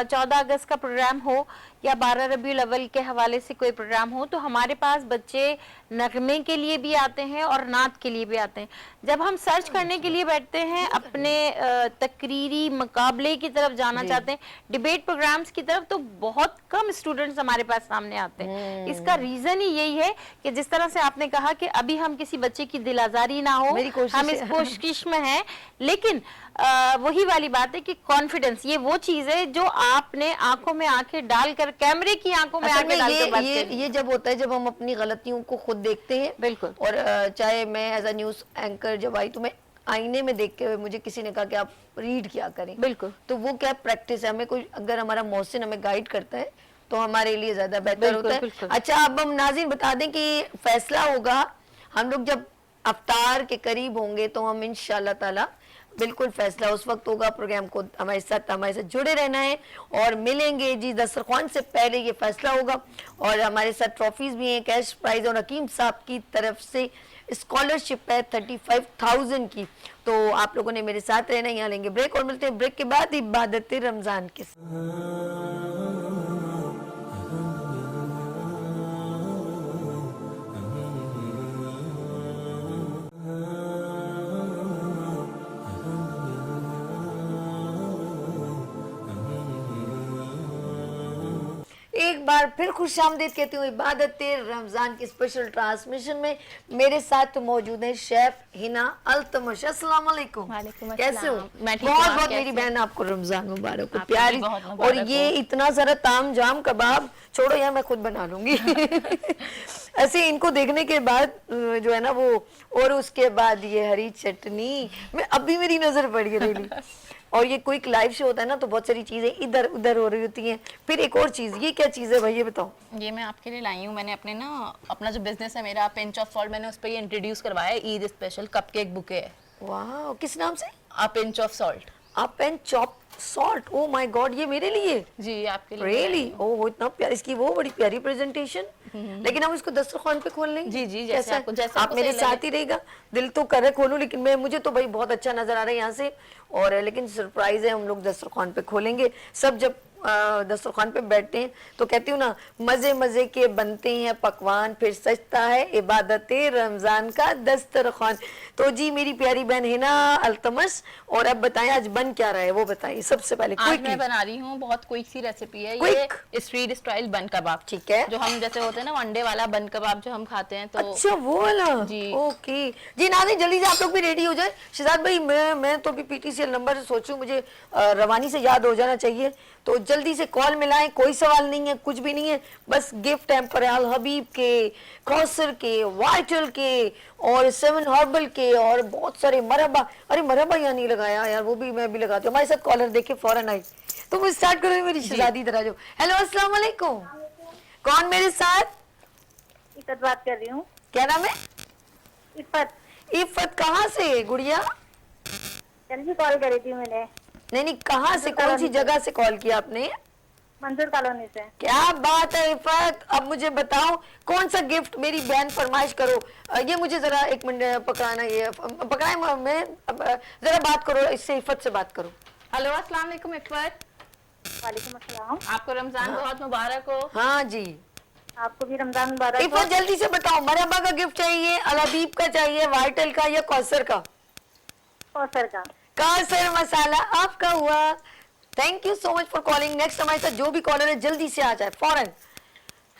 14 اگست کا پروگرام ہو یا 12 ربیع الاول کے حوالے سے کوئی پروگرام ہو تو ہمارے پاس بچے نغمے کے لیے بھی آتے ہیں اور نعت کے لیے بھی آتے ہیں۔ جب ہم سرچ کرنے کے لیے بیٹھتے ہیں، اپنے تقریری مقابلے کی طرف جانا چاہتے ہیں، ڈیبیٹ پروگرامز کی طرف، تو بہت کم اسٹوڈنٹس ہمارے پاس سامنے آتے ہیں۔ اس کا ریزن ہی یہی ہے کہ جس طرح سے آپ نے کہا کہ ابھی ہم کسی بچے کی دل آزاری نہ ہو، ہم اس کوشش میں ہیں، لیکن وہی والی بات ہے کہ کانفیڈنس یہ وہ چیز ہے جو آپ نے آنکھوں میں آنکھیں ڈال کر، کیمرے کی آنکھوں میں آنکھیں ڈال کر بات کریں۔ یہ جب ہوتا ہے جب ہم اپنی غلطیوں کو خود دیکھتے ہیں، بالکل، اور چاہے میں ایز اے نیوز اینکر جب آئی تو میں آئینے میں دیکھ کے مجھے کسی نے کہا کہ آپ ریڈ کیا کریں، بالکل، تو وہ کیا پریکٹس ہے، ہمیں کوئی اگر ہمارا محسن ہمیں گائیڈ کرتا ہے تو ہمارے لیے زیادہ بہتر ہوتا ہے۔ اچھا، اب ہم ناظرین بتا دیں کہ فیصلہ ہوگا، ہم لوگ جب افطار کے قریب ہوں گے تو ہم انشاءاللہ تعالی بالکل فیصلہ اس وقت ہوگا۔ پروگرام کو ہمارے ساتھ جڑے رہنا ہے اور ملیں گے جی، دسترخوان سے پہلے یہ فیصلہ ہوگا، اور ہمارے ساتھ ٹرافیز بھی ہیں، کیش پرائز، اور حکیم صاحب کی طرف سے اسکالرشپ ہے 35,000 کی۔ تو آپ لوگوں نے میرے ساتھ رہنا، یہاں لیں گے بریک اور ملتے ہیں بریک کے بعد عبادت رمضان کے ساتھ۔ ایک بار پھر خوش آمدید کہتی ہوں عبادت رمضان کی اسپیشل ٹرانسمیشن میں۔ میرے ساتھ موجود ہیں شیف ہنا التمش۔ السلام علیکم، کیسے ہو؟ بہت بہت میری بہن آپ کو رمضان مبارک ہو پیاری، اور یہ اتنا سارا تام جام کباب چھوڑو یا میں خود بنا لوں گی۔ ایسے ان کو دیکھنے کے بعد جو ہے نا وہ، اور اس کے بعد یہ ہری چٹنی میں ابھی میری نظر پڑی ہے ریلی۔ اور یہ کوئی لائیو شو ہوتا ہے نا تو بہت ساری چیزیں ادھر ادھر ہو رہی ہوتی ہیں۔ پھر ایک اور چیز، یہ کیا چیز ہے بھائی، یہ بتاؤ۔ یہ میں آپ کے لیے لائی ہوں، میں نے اپنے نا اپنا جو بزنس ہے میرا پنچ آف سالٹ، میں نے اس پہ یہ انٹروڈیوس کروایا ہے، Eid special cup cake bouquet ہے۔ واہ، کس نام سے؟ Punch of salt. Punch of salt, oh my God, یہ میرے لیے؟ جی آپ کے لیے۔ ریئلی؟ وہ اتنا پیارا، اس کی وہ بڑی پیاری پریزنٹیشن۔ لیکن ہم اس کو دسترخوان پہ کھول لیں گے؟ جی جی، جیسا آپ میرے ساتھ ہی رہے گا، دل تو کر رہے کھولوں، لیکن مجھے تو بھائی بہت اچھا نظر آ رہا ہے یہاں سے، اور لیکن سرپرائز ہے، ہم لوگ دسترخوان پہ کھولیں گے۔ سب جب دسترخوان پہ بیٹھتے ہیں تو کہتی ہوں نا، مزے مزے کے بنتے ہیں پکوان، پھر سجتا ہے عبادت رمضان کا دسترخوان۔ تو جی میری پیاری بہن ہنا التمش، اور اب بتائیں آج بن کیا رہا ہے وہ بتائیے سب سے پہلے۔ آج میں بنا رہی ہوں بہت کوئک سی ریسیپی ہے، یہ اسٹریٹ اسٹائل بن کباب۔ ٹھیک ہے، جو ہم جیسے ہوتے ہیں نا انڈے والا بن کباب جو ہم کھاتے ہیں، تو اچھا وہ والا، جی اوکے جی۔ ناظرین جلدی سے آپ لوگ بھی ریڈی ہو جائیں۔ شہزاد بھائی میں تو ابھی P T C L number سوچوں، مجھے روانی سے یاد ہو جانا چاہیے، تو جلدی سے کال ملائیں، کوئی سوال نہیں ہے، کچھ بھی نہیں ہے، بس گفٹ ہیں الحبیب کے، کوثر کے، وائٹل کے، اور 7 ہربل کے، اور بہت سارے مرحبا۔ ارے مرحبا یہاں نہیں لگایا یار، وہ بھی میں بھی لگاتی ہوں۔ ہمارے ساتھ کالر دیکھے فوراً آئی، تم اسٹارٹ کرو میری شہزادی طرح جو۔ ہیلو السلام علیکم، کون میرے ساتھ؟ عفت بات کر رہی ہوں۔ کیا نام ہے؟ عفت۔ عفت کہاں سے گڑیا؟ جلدی کال کری تھی میں نے۔ نہیں کہاں سے، کون سی جگہ سے کال کیا آپ نے؟ منظور کالونی سے۔ کیا بات ہے عفت، اب مجھے بتاؤ کون سا گفٹ میری بہن فرمائش کرو۔ یہ مجھے ذرا ایک منٹ پکڑانا، یہ پکڑائیں، میں ذرا بات کرو اس سے، عفت سے بات کرو۔ ہلو السلام علیکم عفت۔ وعلیکم السلام۔ آپ کو رمضان بہت مبارک ہو۔ ہاں جی، آپ کو بھی رمضان مبارک ہو۔ عفت جلدی سے بتاؤ، مرحبا کا گفٹ چاہیے، الحبیب کا چاہیے، وائٹل کا، یا کوثر کا؟ کوثر کا۔ کوثر مسالہ آپ کا ہوا۔ Thank you so much for calling. Next ہمارے ساتھ جو بھی کالر ہے جلدی سے آ جائے فوراً۔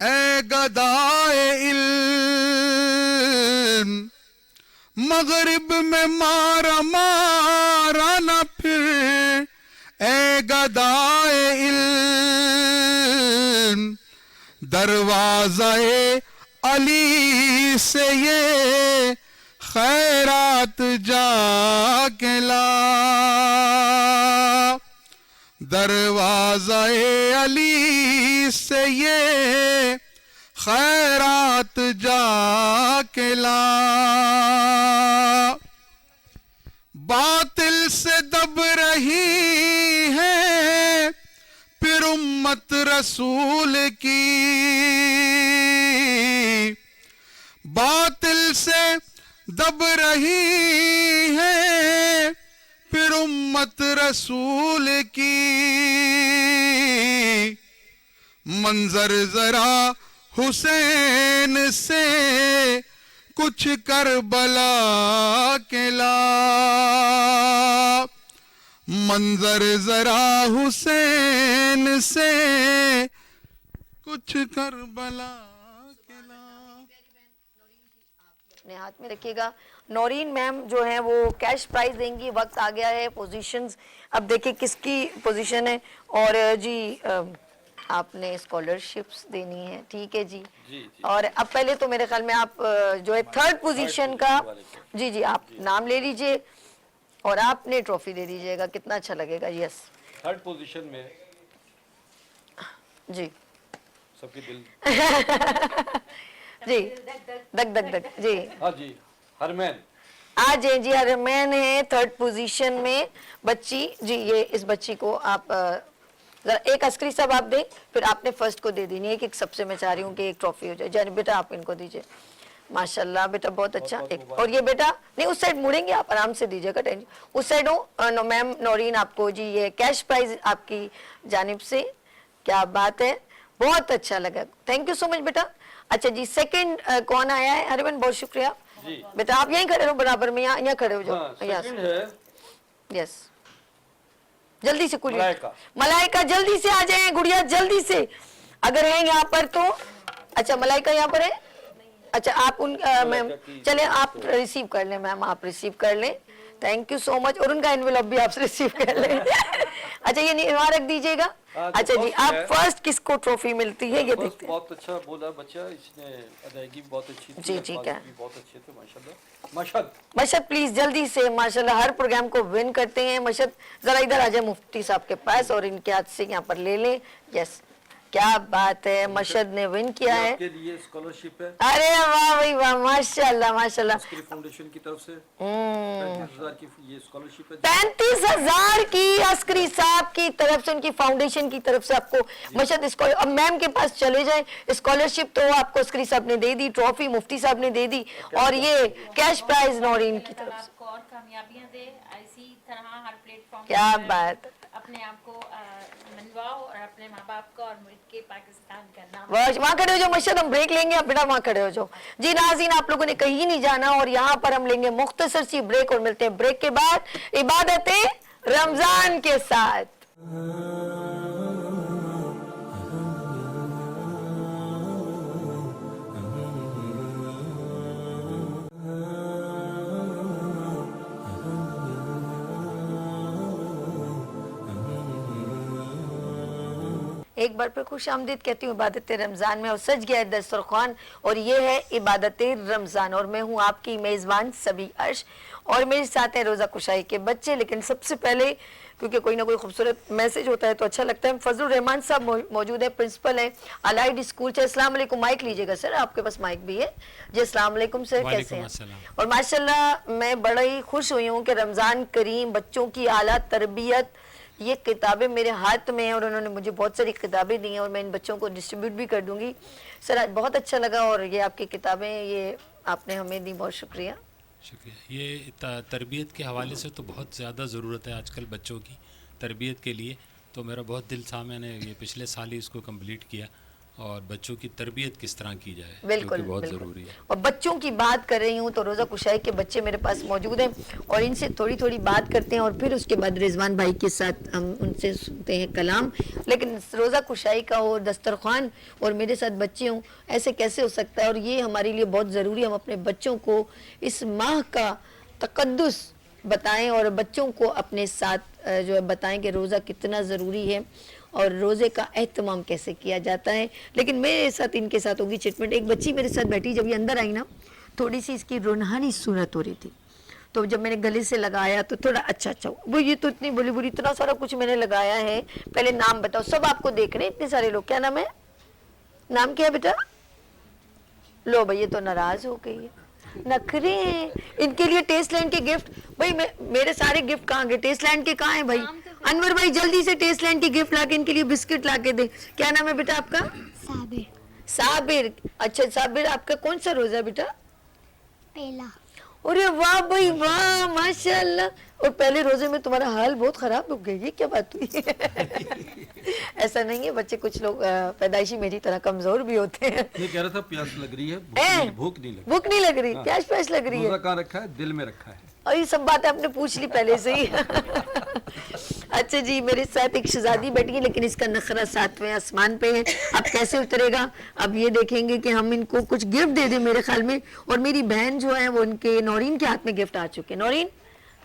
اے گدائے علم مغرب میں مارا مارا نہ پھر اے گدائے علم دروازہ علی سے یہ خیرات جا کے لا دروازہ علی سے یہ خیرات جا کے لا باطل سے دب رہی ہے پھر امت رسول کی باطل سے دب رہی ہے پھر امت رسول کی منظر ذرا حسین سے کچھ کربلا کے لا منظر ذرا حسین سے کچھ کربلا اپنے ہاتھ میں رکھیے گا. نورین میم جو ہیں وہ کیش پرائز دیں گی. وقت آ گیا ہے. پوزیشنز اب دیکھیں کس کی پوزیشن ہے. اور جی آپ نے اسکالرشپس دینی ہے. ٹھیک ہے جی. اور اب پہلے تو میرے خیال میں آپ جو ہے تھرڈ پوزیشن کا جی آپ نام لے لیجئے اور آپ نے ٹرافی دے دیجئے گا. کتنا اچھا لگے گا. یس تھرڈ پوزیشن میں جی سب کے دل جی دک دک دک جی ہاں جی ہرمین آ جائیں جی. ہرمین ہے تھرڈ پوزیشن میں بچی. جی یہ اس بچی کو آپ ذرا ایک عسکری صاحب آپ دیں پھر آپ نے فرسٹ کو دے دینی ہے کہ سب سے میں چاہ رہی ہوں کہ ایک ٹرافی ہو جائے. جان بیٹا آپ ان کو دیجئے. ماشاءاللہ بیٹا بہت اچھا. اور یہ بیٹا نہیں اس سائڈ مڑیں گے آپ آرام سے دیجئے گا. اس سائڈ ہو میم نورین آپ کو جی یہ کیش پرائز آپ کی جانب سے. کیا بات ہے. بہت اچھا لگا. تھینک یو سو مچ بیٹا. اچھا جی سیکنڈ کون آیا ہے. ہرمین بہت شکریہ بیٹا. آپ یہیں کھڑے رہو برابر میں. یہاں کھڑے ہو جاؤ. یس جلدی سے. ملائکہ جلدی سے آ جائیں. گڑیا جلدی سے اگر ہیں یہاں پر تو. اچھا ملائکہ یہاں پر ہے. اچھا آپ ان میم چلیں آپ ریسیو کر لیں. میم آپ ریسیو کر لیں. تھینک یو سو مچ. اور ان کا انویلپ بھی آپ سے ریسیو کر لیں. اچھا یہ وہاں رکھ دیجئے گا. اچھا جی آپ فرسٹ کس کو ٹرافی ملتی ہے یہ دیکھتے ہیں. بہت اچھا بولا بچہ. اس نے ادائیگی بہت اچھی تھی. جی ٹھیک ہے. بہت اچھے تھے ماشاءاللہ. مشہد مشہد پلیز جلدی سے. ماشاءاللہ ہر پروگرام کو ون کرتے ہیں. مشہد ذرا ادھر آ جائے مفتی صاحب کے پاس اور ان کے ہاتھ سے یہاں پر لے لیں. یس کیا بات ہے. مشہد نے ون کیا ہے. آپ کے لیے اسکالرشپ ہے. ارے واہ بھائی واہ ماشاءاللہ ماشاءاللہ. عسکری فاؤنڈیشن کی طرف سے 35,000 کی یہ اسکالرشپ ہے. 35,000 کی عسکری صاحب کی طرف سے ان کی فاؤنڈیشن کی طرف سے آپ کو مشہد اسکالرشپ. اب میم کے پاس چلے جائیں. اسکالرشپ تو آپ کو عسکری صاحب نے دے دی. ٹرافی مفتی صاحب نے دے دی اور یہ کیش پرائز نورین کی طرف سے. اور کامیابیاں دے اسی طرح ہر پلیٹ فارم. کیا بات. اپنے آپ کو منواؤ اور اپنے ماں باپ کا اور ملک کے پاکستان کا نام. وہاں کھڑے ہو جاؤ مشہد. ہم بریک لیں گے. آپ بیٹا وہاں کھڑے ہو جاؤ. جی ناظرین آپ لوگوں نے کہیں نہیں جانا اور یہاں پر ہم لیں گے مختصر سی بریک اور ملتے ہیں بریک کے بعد عبادتیں رمضان کے ساتھ. ایک بار پھر خوش آمدید کہتی ہوں عبادت رمضان میں. اور سج گیا ہے دسترخوان اور یہ ہے عبادت رمضان اور میں ہوں آپ کی میزبان سبی عرش اور میرے ساتھ ہیں روزہ کشائی کے بچے. لیکن سب سے پہلے کیونکہ کوئی نہ کوئی خوبصورت میسج ہوتا ہے تو اچھا لگتا ہے. فضل الرحمان صاحب موجود ہیں پرنسپل ہیں الائیڈ اسکول سے. السلام علیکم. مائک لیجئے گا سر. آپ کے پاس مائک بھی ہے جی. السلام علیکم سر. کیسے ہیں. اور ماشاءاللہ میں بڑا ہی خوش ہوئی ہوں کہ رمضان کریم بچوں کی اعلیٰ تربیت یہ کتابیں میرے ہاتھ میں ہیں اور انہوں نے مجھے بہت ساری کتابیں دی ہیں اور میں ان بچوں کو ڈسٹریبیوٹ بھی کر دوں گی. سر آج بہت اچھا لگا اور یہ آپ کی کتابیں یہ آپ نے ہمیں دی. بہت شکریہ. شکریہ. یہ تربیت کے حوالے سے تو بہت زیادہ ضرورت ہے آج کل بچوں کی تربیت کے لیے. تو میرا بہت دل تھا. میں نے یہ پچھلے سال ہی اس کو کمپلیٹ کیا اور بچوں کی تربیت کس طرح کی جائے، جو بالکل کہ بہت بالکل. ضروری ہے. اور بچوں کی بات کر رہی ہوں تو روزہ کشائی کے بچے میرے پاس موجود ہیں اور ان سے تھوڑی تھوڑی بات کرتے ہیں اور پھر اس کے بعد رضوان بھائی کے ساتھ ہم ان سے سنتے ہیں کلام. لیکن روزہ کشائی کا ہو دسترخوان اور میرے ساتھ بچے ہوں، ایسے کیسے ہو سکتا ہے؟ اور یہ ہمارے لیے بہت ضروری ہے. ہم اپنے بچوں کو اس ماہ کا تقدس بتائیں اور بچوں کو اپنے ساتھ جو ہے بتائیں کہ روزہ کتنا ضروری ہے اور روزے کا اہتمام کیسے کیا جاتا ہے. لیکن میرے ساتھ ان کے ساتھ ہوگی چٹمٹ. ایک بچی میرے ساتھ بیٹھی، جب یہ اندر آئی نا تھوڑی سی اس کی روحانی صورت ہو رہی تھی، تو جب میں نے گلے سے لگایا تو تھوڑا اچھا وہ یہ تو اتنی بلی بری اتنا سارا کچھ میں نے لگایا ہے. پہلے نام بتاؤ، سب آپ کو دیکھ رہے ہیں اتنے سارے لوگ. کیا نام ہے؟ نام کیا ہے بیٹا؟ لو بھائی یہ تو ناراض ہو گئی ہے. نخرے ہیں ان کے لیے. ٹیسٹ لینڈ کے گفٹ، بھائی میرے سارے گفٹ کہاں گئے؟ ٹیسٹ لینڈ کے کہاں ہیں بھائی؟ انور بھائی جلدی سے ٹیسٹ لینڈ کی گفٹ لا کے ان کے لیے بسکٹ لا کے دے. کیا نام ہے بیٹا آپ کا؟ صابر. اچھا صابر، آپ کا کون سا روزہ بیٹا؟ پہلا. ارے واہ بھائی واہ، ماشاء اللہ. اور پہلے روزے میں تمہارا حال بہت خراب ہو گیا، یہ کیا بات ہوئی؟ ایسا نہیں ہے، بچے کچھ لوگ پیدائشی میری طرح کمزور بھی ہوتے ہیں. یہ کہہ رہا تھا پیاس لگ رہی ہے، بھوک نہیں لگ رہی. بھوک نہیں لگ رہی، پیاس لگ رہی ہے. روزہ کہاں رکھا ہے؟ دل میں رکھا ہے. اور یہ سب باتیں آپ نے پوچھ لی پہلے سے ہی. اچھا جی، میرے ساتھ ایک شہزادی بیٹھی ہے لیکن اس کا نخرہ 7ویں آسمان پہ ہے. اب کیسے اترے گا؟ اب یہ دیکھیں گے کہ ہم ان کو کچھ گفٹ دے دیں میرے خیال میں. اور میری بہن جو ہے وہ ان کے نورین کے ہاتھ میں گفٹ آ چکے. نورین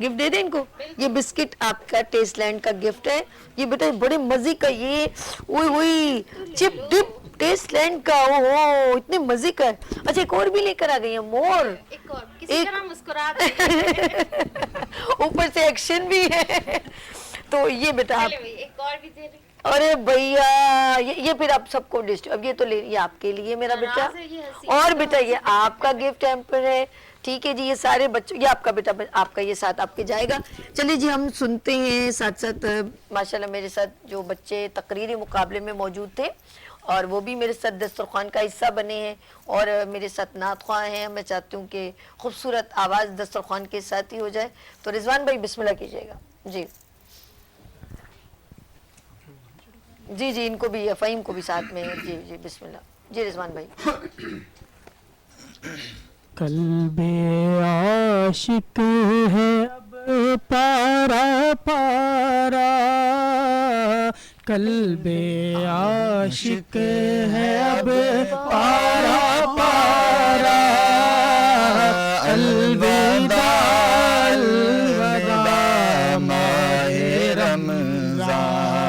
گفٹ دے دیں ان کو. یہ بسکٹ آپ کا ٹیسٹ لینڈ کا گفٹ ہے. یہ بیٹا بڑے مزے کا، یہ وہی چپ ڈپ ٹیسٹ لینڈ کا. اوہ اتنے مزے کا ہے. اچھا ایک اور بھی لے کر آ گئی ہیں، مور. اوپر سے ایکشن بھی ہے. تو یہ بیٹا آپ، ارے بھیا یہ پھر آپ سب کو لسٹ. اب یہ تو یہ آپ کے لیے میرا بیٹا، اور بیٹا یہ آپ کا گفٹ ہیمپر ہے. ٹھیک ہے جی، یہ سارے بچوں، یہ آپ کا بیٹا، آپ کا یہ ساتھ آپ کے جائے گا. چلیے جی ہم سنتے ہیں ساتھ ساتھ. ماشاءاللہ میرے ساتھ جو بچے تقریری مقابلے میں موجود تھے اور وہ بھی میرے ساتھ دسترخوان کا حصہ بنے ہیں اور میرے ساتھ نعت خواہ ہیں. میں چاہتی ہوں کہ خوبصورت آواز دسترخوان کے ساتھ ہی ہو جائے. تو رضوان بھائی بسم اللہ کیجیے گا. جی جی جی، ان کو بھی، فہیم کو بھی ساتھ میں. جی جی بسم اللہ. جی رضوان بھائی. قلب عاشق ہے اب پارا پارا، قلب عاشق ہے اب پارا پارا. الوداع الوداع ماہ رمضان.